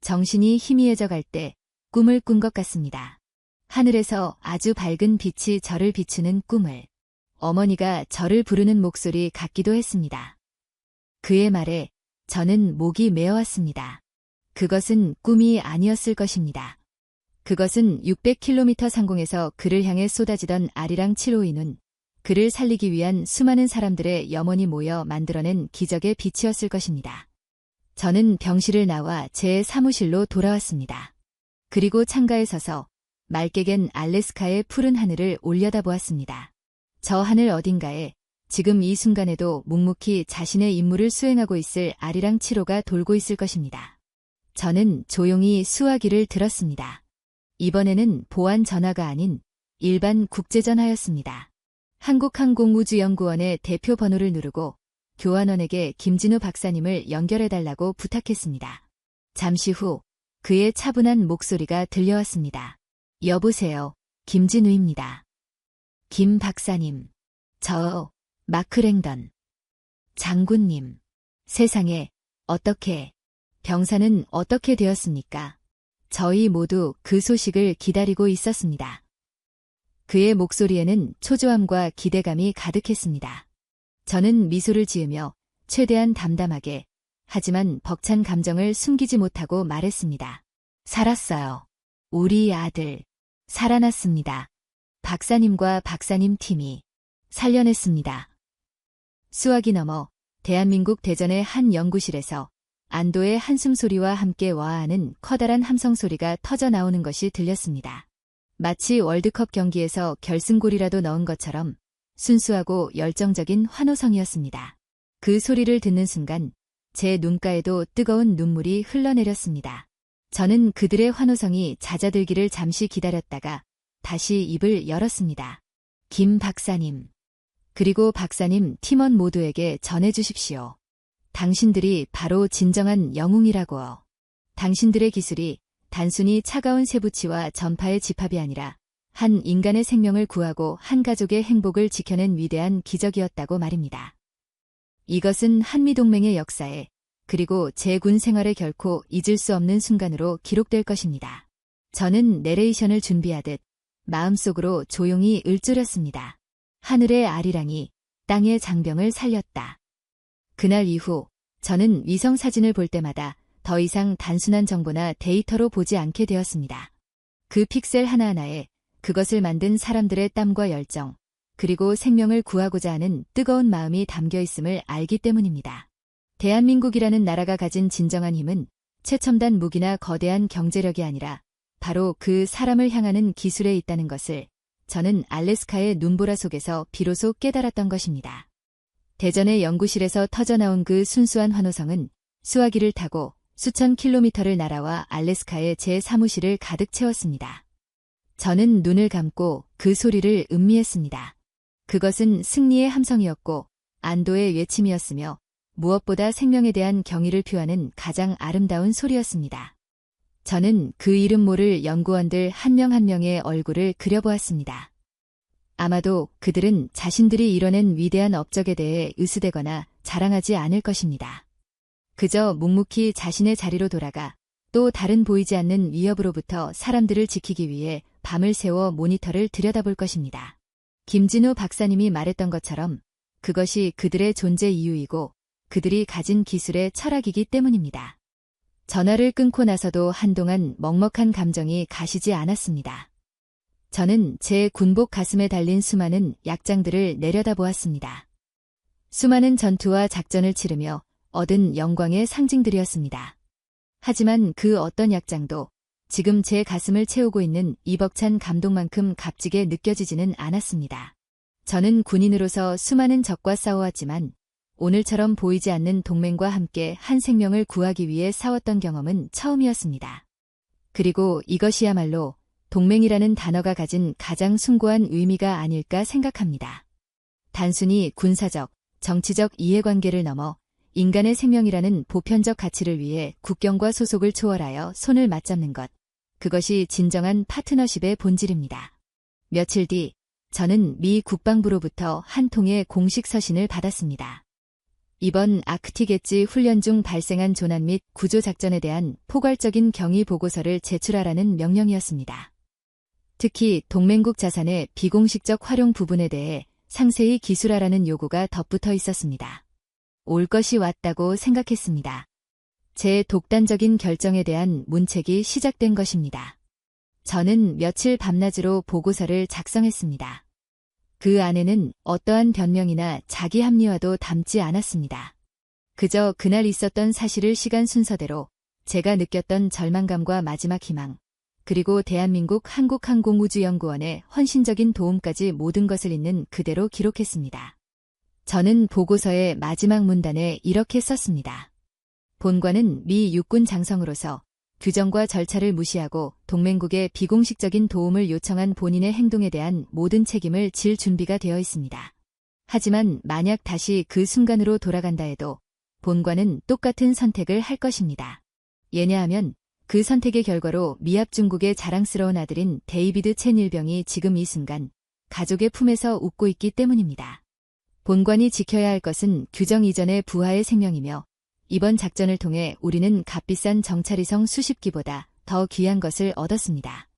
정신이 희미해져 갈 때 꿈을 꾼 것 같습니다. 하늘에서 아주 밝은 빛이 저를 비추는 꿈을, 어머니가 저를 부르는 목소리 같기도 했습니다. 그의 말에 저는 목이 메어왔습니다. 그것은 꿈이 아니었을 것입니다. 그것은 600km 상공에서 그를 향해 쏟아지던 아리랑 7호인은 그를 살리기 위한 수많은 사람들의 염원이 모여 만들어낸 기적의 빛이었을 것입니다. 저는 병실을 나와 제 사무실로 돌아왔습니다. 그리고 창가에 서서 맑게 갠 알래스카의 푸른 하늘을 올려다보았습니다. 저 하늘 어딘가에 지금 이 순간에도 묵묵히 자신의 임무를 수행하고 있을 아리랑 7호가 돌고 있을 것입니다. 저는 조용히 수화기를 들었습니다. 이번에는 보안 전화가 아닌 일반 국제전화였습니다. 한국항공우주연구원의 대표 번호를 누르고 교환원에게 김진우 박사님을 연결해달라고 부탁했습니다. 잠시 후 그의 차분한 목소리가 들려왔습니다. 여보세요, 김진우입니다. 김 박사님, 저 마크 랭던. 장군님, 세상에, 어떻게, 병사는 어떻게 되었습니까? 저희 모두 그 소식을 기다리고 있었습니다. 그의 목소리에는 초조함과 기대감이 가득했습니다. 저는 미소를 지으며 최대한 담담하게, 하지만 벅찬 감정을 숨기지 못하고 말했습니다. 살았어요. 우리 아들, 살아났습니다. 박사님과 박사님 팀이 살려냈습니다. 수화기 너머 대한민국 대전의 한 연구실에서 안도의 한숨소리와 함께 와하는 커다란 함성소리가 터져 나오는 것이 들렸습니다. 마치 월드컵 경기에서 결승골이라도 넣은 것처럼 순수하고 열정적인 환호성이었습니다. 그 소리를 듣는 순간 제 눈가에도 뜨거운 눈물이 흘러내렸습니다. 저는 그들의 환호성이 잦아들기를 잠시 기다렸다가 다시 입을 열었습니다. 김 박사님, 그리고 박사님 팀원 모두에게 전해주십시오. 당신들이 바로 진정한 영웅이라고요. 당신들의 기술이 단순히 차가운 쇠붙이와 전파의 집합이 아니라 한 인간의 생명을 구하고 한 가족의 행복을 지켜낸 위대한 기적이었다고 말입니다. 이것은 한미동맹의 역사에 그리고 제 군 생활에 결코 잊을 수 없는 순간으로 기록될 것입니다. 저는 내레이션을 준비하듯 마음속으로 조용히 읊조렸습니다. 하늘의 아리랑이 땅의 장병을 살렸다. 그날 이후 저는 위성 사진을 볼 때마다 더 이상 단순한 정보나 데이터로 보지 않게 되었습니다. 그 픽셀 하나하나에 그것을 만든 사람들의 땀과 열정, 그리고 생명을 구하고자 하는 뜨거운 마음이 담겨 있음을 알기 때문입니다. 대한민국이라는 나라가 가진 진정한 힘은 최첨단 무기나 거대한 경제력이 아니라 바로 그 사람을 향하는 기술에 있다는 것을 저는 알래스카의 눈보라 속에서 비로소 깨달았던 것입니다. 대전의 연구실에서 터져나온 그 순수한 환호성은 수화기를 타고 수천 킬로미터를 날아와 알래스카의 제 사무실을 가득 채웠습니다. 저는 눈을 감고 그 소리를 음미했습니다. 그것은 승리의 함성이었고 안도의 외침이었으며 무엇보다 생명에 대한 경의를 표하는 가장 아름다운 소리였습니다. 저는 그 이름 모를 연구원들 한 명 한 명의 얼굴을 그려보았습니다. 아마도 그들은 자신들이 이뤄낸 위대한 업적에 대해 으스대거나 자랑하지 않을 것입니다. 그저 묵묵히 자신의 자리로 돌아가 또 다른 보이지 않는 위협으로부터 사람들을 지키기 위해 밤을 새워 모니터를 들여다볼 것입니다. 김진우 박사님이 말했던 것처럼 그것이 그들의 존재 이유이고 그들이 가진 기술의 철학이기 때문입니다. 전화를 끊고 나서도 한동안 먹먹한 감정이 가시지 않았습니다. 저는 제 군복 가슴에 달린 수많은 약장들을 내려다보았습니다. 수많은 전투와 작전을 치르며 얻은 영광의 상징들이었습니다. 하지만 그 어떤 약장도 지금 제 가슴을 채우고 있는 이 벅찬 감동만큼 값지게 느껴지지는 않았습니다. 저는 군인으로서 수많은 적과 싸워왔지만 오늘처럼 보이지 않는 동맹과 함께 한 생명을 구하기 위해 싸웠던 경험은 처음이었습니다. 그리고 이것이야말로 동맹이라는 단어가 가진 가장 숭고한 의미가 아닐까 생각합니다. 단순히 군사적, 정치적 이해관계를 넘어 인간의 생명이라는 보편적 가치를 위해 국경과 소속을 초월하여 손을 맞잡는 것. 그것이 진정한 파트너십의 본질입니다. 며칠 뒤 저는 미 국방부로부터 한 통의 공식 서신을 받았습니다. 이번 아크틱 엣지 훈련 중 발생한 조난 및 구조 작전에 대한 포괄적인 경위 보고서를 제출하라는 명령이었습니다. 특히 동맹국 자산의 비공식적 활용 부분에 대해 상세히 기술하라는 요구가 덧붙어 있었습니다. 올 것이 왔다고 생각했습니다. 제 독단적인 결정에 대한 문책이 시작된 것입니다. 저는 며칠 밤낮으로 보고서를 작성했습니다. 그 안에는 어떠한 변명이나 자기 합리화도 담지 않았습니다. 그저 그날 있었던 사실을 시간 순서대로 제가 느꼈던 절망감과 마지막 희망, 그리고 대한민국 한국항공우주연구원의 헌신적인 도움까지 모든 것을 있는 그대로 기록했습니다. 저는 보고서의 마지막 문단에 이렇게 썼습니다. 본관은 미 육군 장성으로서 규정과 절차를 무시하고 동맹국의 비공식적인 도움을 요청한 본인의 행동에 대한 모든 책임을 질 준비가 되어 있습니다. 하지만 만약 다시 그 순간으로 돌아간다 해도 본관은 똑같은 선택을 할 것입니다. 왜냐하면 그 선택의 결과로 미합 중국의 자랑스러운 아들인 데이비드 첸 일병이 지금 이 순간 가족의 품에서 웃고 있기 때문입니다. 본관이 지켜야 할 것은 규정 이전의 부하의 생명이며 이번 작전을 통해 우리는 값비싼 정찰위성 수십 기보다 더 귀한 것을 얻었습니다.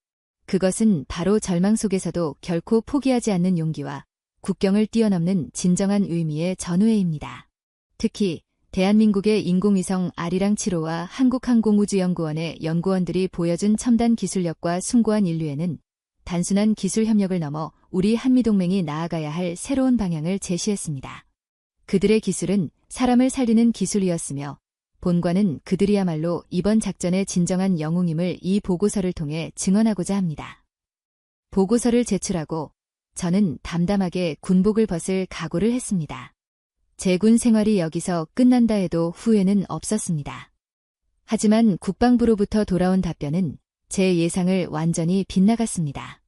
그것은 바로 절망 속에서도 결코 포기하지 않는 용기와 국경을 뛰어넘는 진정한 의미의 전우회입니다. 특히 대한민국의 인공위성 아리랑 7호와 한국항공우주연구원의 연구원들이 보여준 첨단 기술력과 숭고한 인류에는 단순한 기술 협력을 넘어 우리 한미동맹이 나아가야 할 새로운 방향을 제시했습니다. 그들의 기술은 사람을 살리는 기술이었으며 본관은 그들이야말로 이번 작전의 진정한 영웅임을 이 보고서를 통해 증언하고자 합니다. 보고서를 제출하고 저는 담담하게 군복을 벗을 각오를 했습니다. 제 군 생활이 여기서 끝난다 해도 후회는 없었습니다. 하지만 국방부로부터 돌아온 답변은 제 예상을 완전히 빗나갔습니다.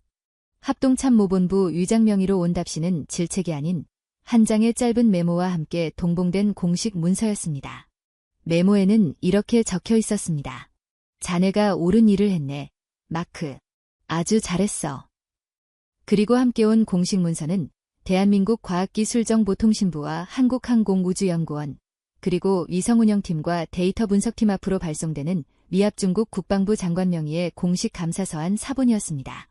합동참모본부 위장 명의로 온 답시는 질책이 아닌 한 장의 짧은 메모와 함께 동봉된 공식 문서였습니다. 메모에는 이렇게 적혀 있었습니다. 자네가 옳은 일을 했네. 마크. 아주 잘했어. 그리고 함께 온 공식 문서는 대한민국 과학기술정보통신부와 한국항공우주연구원, 그리고 위성운영팀과 데이터 분석팀 앞으로 발송되는 미합 중국 국방부 장관 명의의 공식 감사서한 사본이었습니다.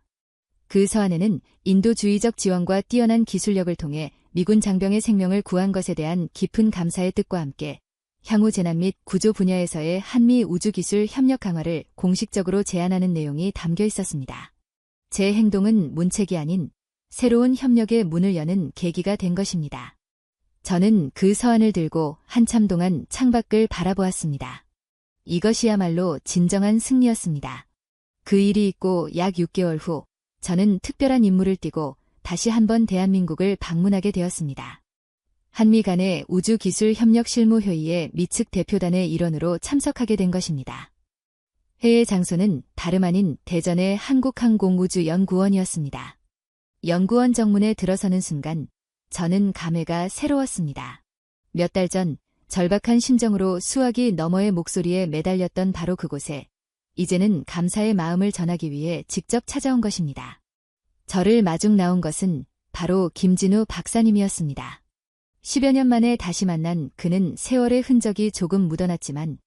그 서한에는 인도주의적 지원과 뛰어난 기술력을 통해 미군 장병의 생명을 구한 것에 대한 깊은 감사의 뜻과 함께 향후 재난 및 구조 분야에서의 한미 우주기술 협력 강화를 공식적으로 제안하는 내용이 담겨 있었습니다. 제 행동은 문책이 아닌 새로운 협력의 문을 여는 계기가 된 것입니다. 저는 그 서한을 들고 한참 동안 창밖을 바라보았습니다. 이것이야말로 진정한 승리였습니다. 그 일이 있고 약 6개월 후 저는 특별한 임무를 띠고 다시 한번 대한민국을 방문하게 되었습니다. 한미 간의 우주기술협력실무회의에 미측 대표단의 일원으로 참석하게 된 것입니다. 회의 장소는 다름 아닌 대전의 한국항공우주연구원이었습니다. 연구원 정문에 들어서는 순간 저는 감회가 새로웠습니다. 몇 달 전 절박한 심정으로 수화기 너머의 목소리에 매달렸던 바로 그곳에 이제는 감사의 마음을 전하기 위해 직접 찾아온 것입니다. 저를 마중 나온 것은 바로 김진우 박사님이었습니다. 10여 년 만에 다시 만난 그는 세월의 흔적이 조금 묻어났지만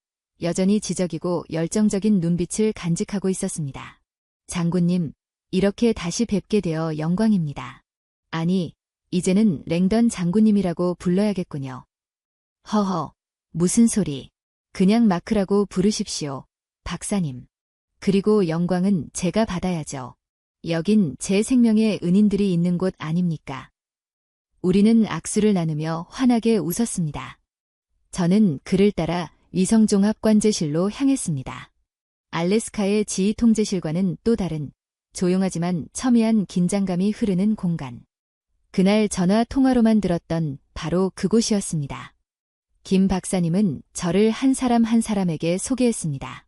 여전히 지적이고 열정적인 눈빛을 간직하고 있었습니다. 장군님, 이렇게 다시 뵙게 되어 영광입니다. 아니, 이제는 랭던 장군님이라고 불러야겠군요. 허허, 무슨 소리. 그냥 마크라고 부르십시오, 박사님. 그리고 영광은 제가 받아야죠. 여긴 제 생명의 은인들이 있는 곳 아닙니까? 우리는 악수를 나누며 환하게 웃었습니다. 저는 그를 따라 위성종합관제실로 향했습니다. 알래스카의 지휘통제실과는 또 다른 조용하지만 첨예한 긴장감이 흐르는 공간. 그날 전화 통화로만 들었던 바로 그곳이었습니다. 김 박사님은 저를 한 사람 한 사람에게 소개했습니다.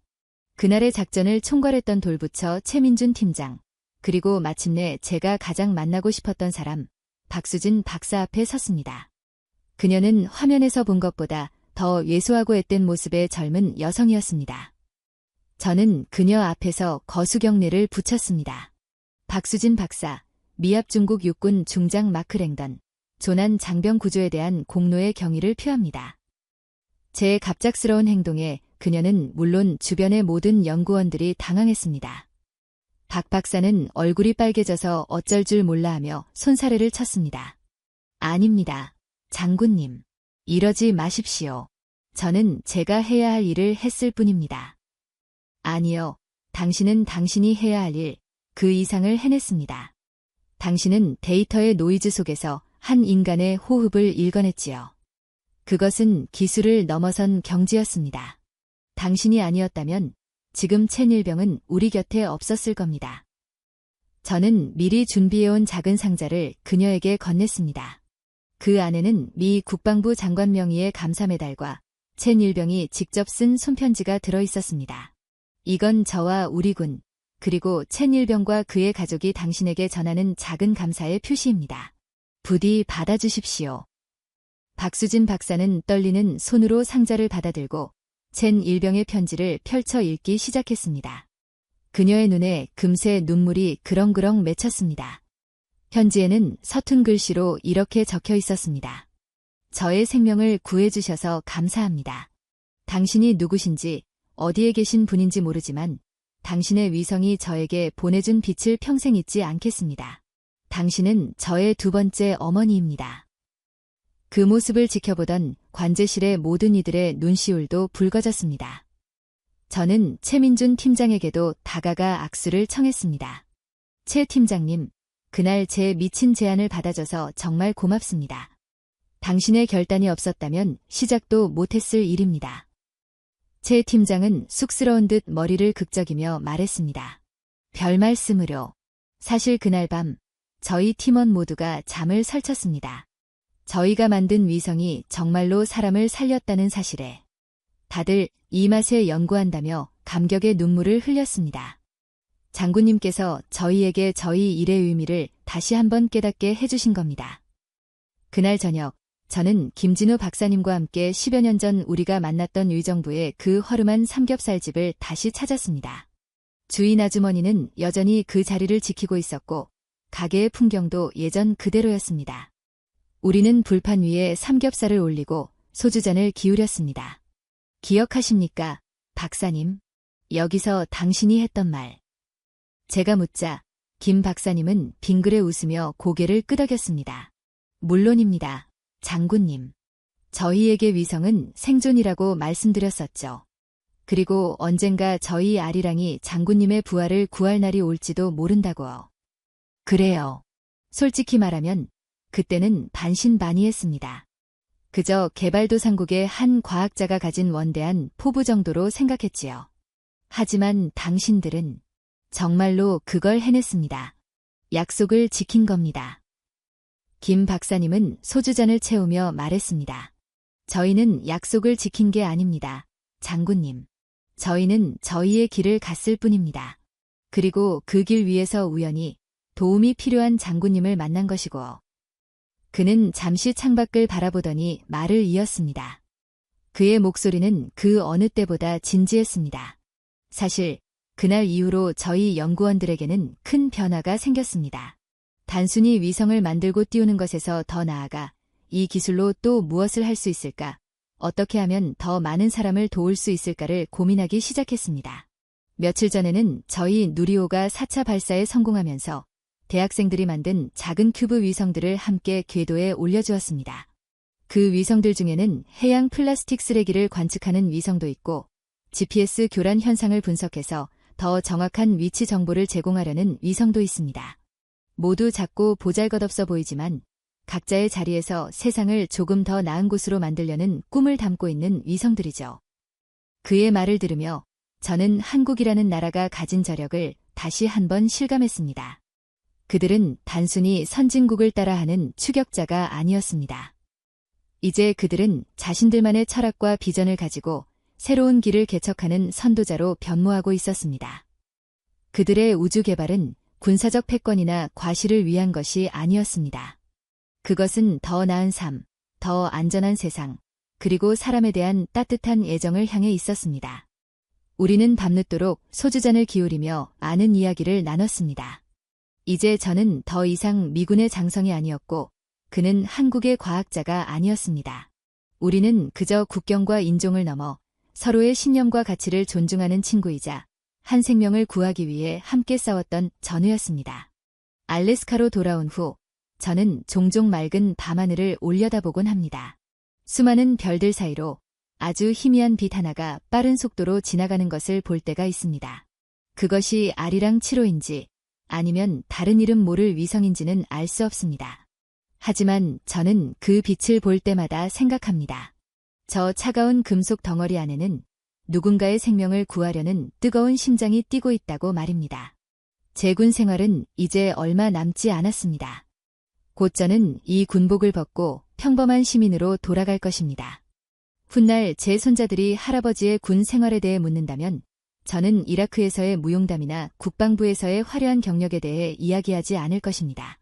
그날의 작전을 총괄했던 돌부처 최민준 팀장, 그리고 마침내 제가 가장 만나고 싶었던 사람, 박수진 박사 앞에 섰습니다. 그녀는 화면에서 본 것보다 더 예소하고 앳된 모습의 젊은 여성이었습니다. 저는 그녀 앞에서 거수경례를 붙였습니다. 박수진 박사, 미합 중국 육군 중장 마크 랭던, 조난 장병 구조에 대한 공로의 경의를 표합니다. 제 갑작스러운 행동에 그녀는 물론 주변의 모든 연구원들이 당황했습니다. 박 박사는 얼굴이 빨개져서 어쩔 줄 몰라 하며 손사래를 쳤습니다. 아닙니다. 장군님. 이러지 마십시오. 저는 제가 해야 할 일을 했을 뿐입니다. 아니요. 당신은 당신이 해야 할 일, 그 이상을 해냈습니다. 당신은 데이터의 노이즈 속에서 한 인간의 호흡을 읽어냈지요. 그것은 기술을 넘어선 경지였습니다. 당신이 아니었다면 지금 첸일병은 우리 곁에 없었을 겁니다. 저는 미리 준비해온 작은 상자를 그녀에게 건넸습니다. 그 안에는 미 국방부 장관 명의의 감사 메달과 첸일병이 직접 쓴 손편지가 들어있었습니다. 이건 저와 우리 군, 그리고 첸일병과 그의 가족이 당신에게 전하는 작은 감사의 표시입니다. 부디 받아주십시오. 박수진 박사는 떨리는 손으로 상자를 받아들고 첸일병의 편지를 펼쳐 읽기 시작했습니다. 그녀의 눈에 금세 눈물이 그렁그렁 맺혔습니다. 편지에는 서툰 글씨로 이렇게 적혀 있었습니다. 저의 생명을 구해주셔서 감사합니다. 당신이 누구신지, 어디에 계신 분인지 모르지만 당신의 위성이 저에게 보내준 빛을 평생 잊지 않겠습니다. 당신은 저의 두 번째 어머니입니다. 그 모습을 지켜보던 관제실의 모든 이들의 눈시울도 붉어졌습니다. 저는 최민준 팀장에게도 다가가 악수를 청했습니다. 최 팀장님, 그날 제 미친 제안을 받아줘서 정말 고맙습니다. 당신의 결단이 없었다면 시작도 못했을 일입니다. 최 팀장은 쑥스러운 듯 머리를 극적이며 말했습니다. 별 말씀으로. 사실 그날 밤 저희 팀원 모두가 잠을 설쳤습니다. 저희가 만든 위성이 정말로 사람을 살렸다는 사실에 다들 이 맛에 연구한다며 감격의 눈물을 흘렸습니다. 장군님께서 저희에게 저희 일의 의미를 다시 한번 깨닫게 해주신 겁니다. 그날 저녁 저는 김진우 박사님과 함께 10여 년 전 우리가 만났던 의정부의 그 허름한 삼겹살집을 다시 찾았습니다. 주인 아주머니는 여전히 그 자리를 지키고 있었고 가게의 풍경도 예전 그대로였습니다. 우리는 불판 위에 삼겹살을 올리고 소주잔을 기울였습니다. 기억하십니까, 박사님? 여기서 당신이 했던 말. 제가 묻자 김 박사님은 빙그레 웃으며 고개를 끄덕였습니다. 물론입니다, 장군님. 저희에게 위성은 생존이라고 말씀드렸었죠. 그리고 언젠가 저희 아리랑이 장군님의 부하를 구할 날이 올지도 모른다고요. 그래요. 솔직히 말하면 그때는 반신반의했습니다. 그저 개발도상국의 한 과학자가 가진 원대한 포부 정도로 생각했지요. 하지만 당신들은 정말로 그걸 해냈습니다. 약속을 지킨 겁니다. 김 박사님은 소주잔을 채우며 말했습니다. 저희는 약속을 지킨 게 아닙니다, 장군님. 저희는 저희의 길을 갔을 뿐입니다. 그리고 그 길 위에서 우연히 도움이 필요한 장군님을 만난 것이고 그는 잠시 창밖을 바라보더니 말을 이었습니다. 그의 목소리는 그 어느 때보다 진지했습니다. 사실 그날 이후로 저희 연구원들에게는 큰 변화가 생겼습니다. 단순히 위성을 만들고 띄우는 것에서 더 나아가 이 기술로 또 무엇을 할 수 있을까? 어떻게 하면 더 많은 사람을 도울 수 있을까를 고민하기 시작했습니다. 며칠 전에는 저희 누리호가 4차 발사에 성공하면서 대학생들이 만든 작은 큐브 위성들을 함께 궤도에 올려주었습니다. 그 위성들 중에는 해양 플라스틱 쓰레기를 관측하는 위성도 있고 GPS 교란 현상을 분석해서 더 정확한 위치 정보를 제공하려는 위성도 있습니다. 모두 작고 보잘것없어 보이지만 각자의 자리에서 세상을 조금 더 나은 곳으로 만들려는 꿈을 담고 있는 위성들이죠. 그의 말을 들으며 저는 한국이라는 나라가 가진 저력을 다시 한번 실감했습니다. 그들은 단순히 선진국을 따라하는 추격자가 아니었습니다. 이제 그들은 자신들만의 철학과 비전을 가지고 새로운 길을 개척하는 선도자로 변모하고 있었습니다. 그들의 우주 개발은 군사적 패권이나 과시를 위한 것이 아니었습니다. 그것은 더 나은 삶, 더 안전한 세상, 그리고 사람에 대한 따뜻한 애정을 향해 있었습니다. 우리는 밤늦도록 소주잔을 기울이며 아는 이야기를 나눴습니다. 이제 저는 더 이상 미군의 장성이 아니었고 그는 한국의 과학자가 아니었습니다. 우리는 그저 국경과 인종을 넘어 서로의 신념과 가치를 존중하는 친구이자 한 생명을 구하기 위해 함께 싸웠던 전우였습니다. 알래스카로 돌아온 후 저는 종종 맑은 밤하늘을 올려다보곤 합니다. 수많은 별들 사이로 아주 희미한 빛 하나가 빠른 속도로 지나가는 것을 볼 때가 있습니다. 그것이 아리랑 7호인지 아니면 다른 이름 모를 위성인지는 알 수 없습니다. 하지만 저는 그 빛을 볼 때마다 생각합니다. 저 차가운 금속 덩어리 안에는 누군가의 생명을 구하려는 뜨거운 심장이 뛰고 있다고 말입니다. 제 군 생활은 이제 얼마 남지 않았습니다. 곧 저는 이 군복을 벗고 평범한 시민으로 돌아갈 것입니다. 훗날 제 손자들이 할아버지의 군 생활에 대해 묻는다면 저는 이라크에서의 무용담이나 국방부에서의 화려한 경력에 대해 이야기하지 않을 것입니다.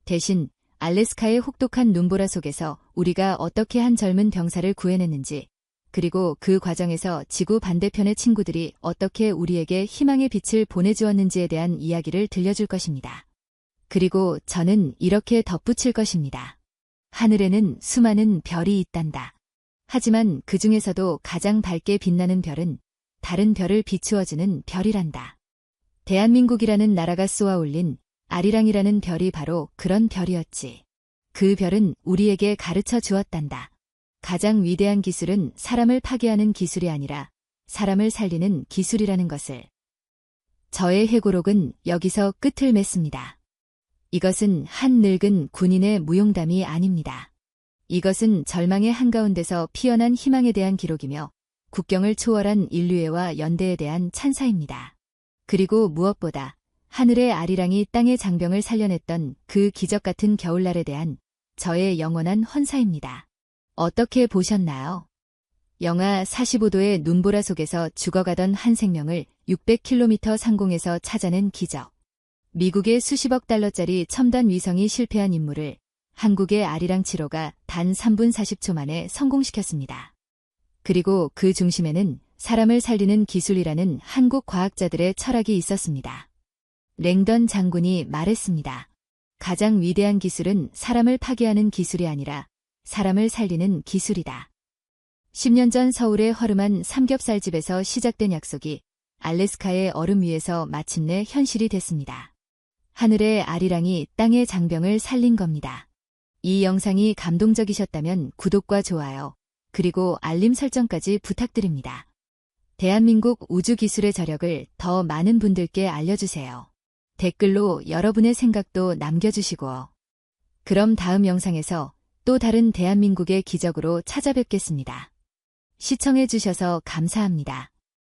대신 알래스카의 혹독한 눈보라 속에서 우리가 어떻게 한 젊은 병사를 구해냈는지, 그리고 그 과정에서 지구 반대편의 친구들이 어떻게 우리에게 희망의 빛을 보내주었는지에 대한 이야기를 들려줄 것입니다. 그리고 저는 이렇게 덧붙일 것입니다. 하늘에는 수많은 별이 있단다. 하지만 그 중에서도 가장 밝게 빛나는 별은 다른 별을 비추어주는 별이란다. 대한민국이라는 나라가 쏘아 올린 아리랑이라는 별이 바로 그런 별이었지. 그 별은 우리에게 가르쳐 주었단다. 가장 위대한 기술은 사람을 파괴하는 기술이 아니라 사람을 살리는 기술이라는 것을. 저의 회고록은 여기서 끝을 맺습니다. 이것은 한 늙은 군인의 무용담이 아닙니다. 이것은 절망의 한가운데서 피어난 희망에 대한 기록이며 국경을 초월한 인류애와 연대에 대한 찬사입니다. 그리고 무엇보다 하늘의 아리랑이 땅의 장병을 살려냈던 그 기적 같은 겨울날에 대한 저의 영원한 헌사입니다. 어떻게 보셨나요? 영하 45도의 눈보라 속에서 죽어가던 한 생명을 600km 상공에서 찾아낸 기적. 미국의 수십억 달러짜리 첨단 위성이 실패한 임무를 한국의 아리랑 7호가 단 3분 40초 만에 성공시켰습니다. 그리고 그 중심에는 사람을 살리는 기술이라는 한국 과학자들의 철학이 있었습니다. 랭던 장군이 말했습니다. 가장 위대한 기술은 사람을 파괴하는 기술이 아니라 사람을 살리는 기술이다. 10년 전 서울의 허름한 삼겹살집에서 시작된 약속이 알래스카의 얼음 위에서 마침내 현실이 됐습니다. 하늘의 아리랑이 땅의 장병을 살린 겁니다. 이 영상이 감동적이셨다면 구독과 좋아요, 그리고 알림 설정까지 부탁드립니다. 대한민국 우주기술의 저력을 더 많은 분들께 알려주세요. 댓글로 여러분의 생각도 남겨주시고. 그럼 다음 영상에서 또 다른 대한민국의 기적으로 찾아뵙겠습니다. 시청해주셔서 감사합니다.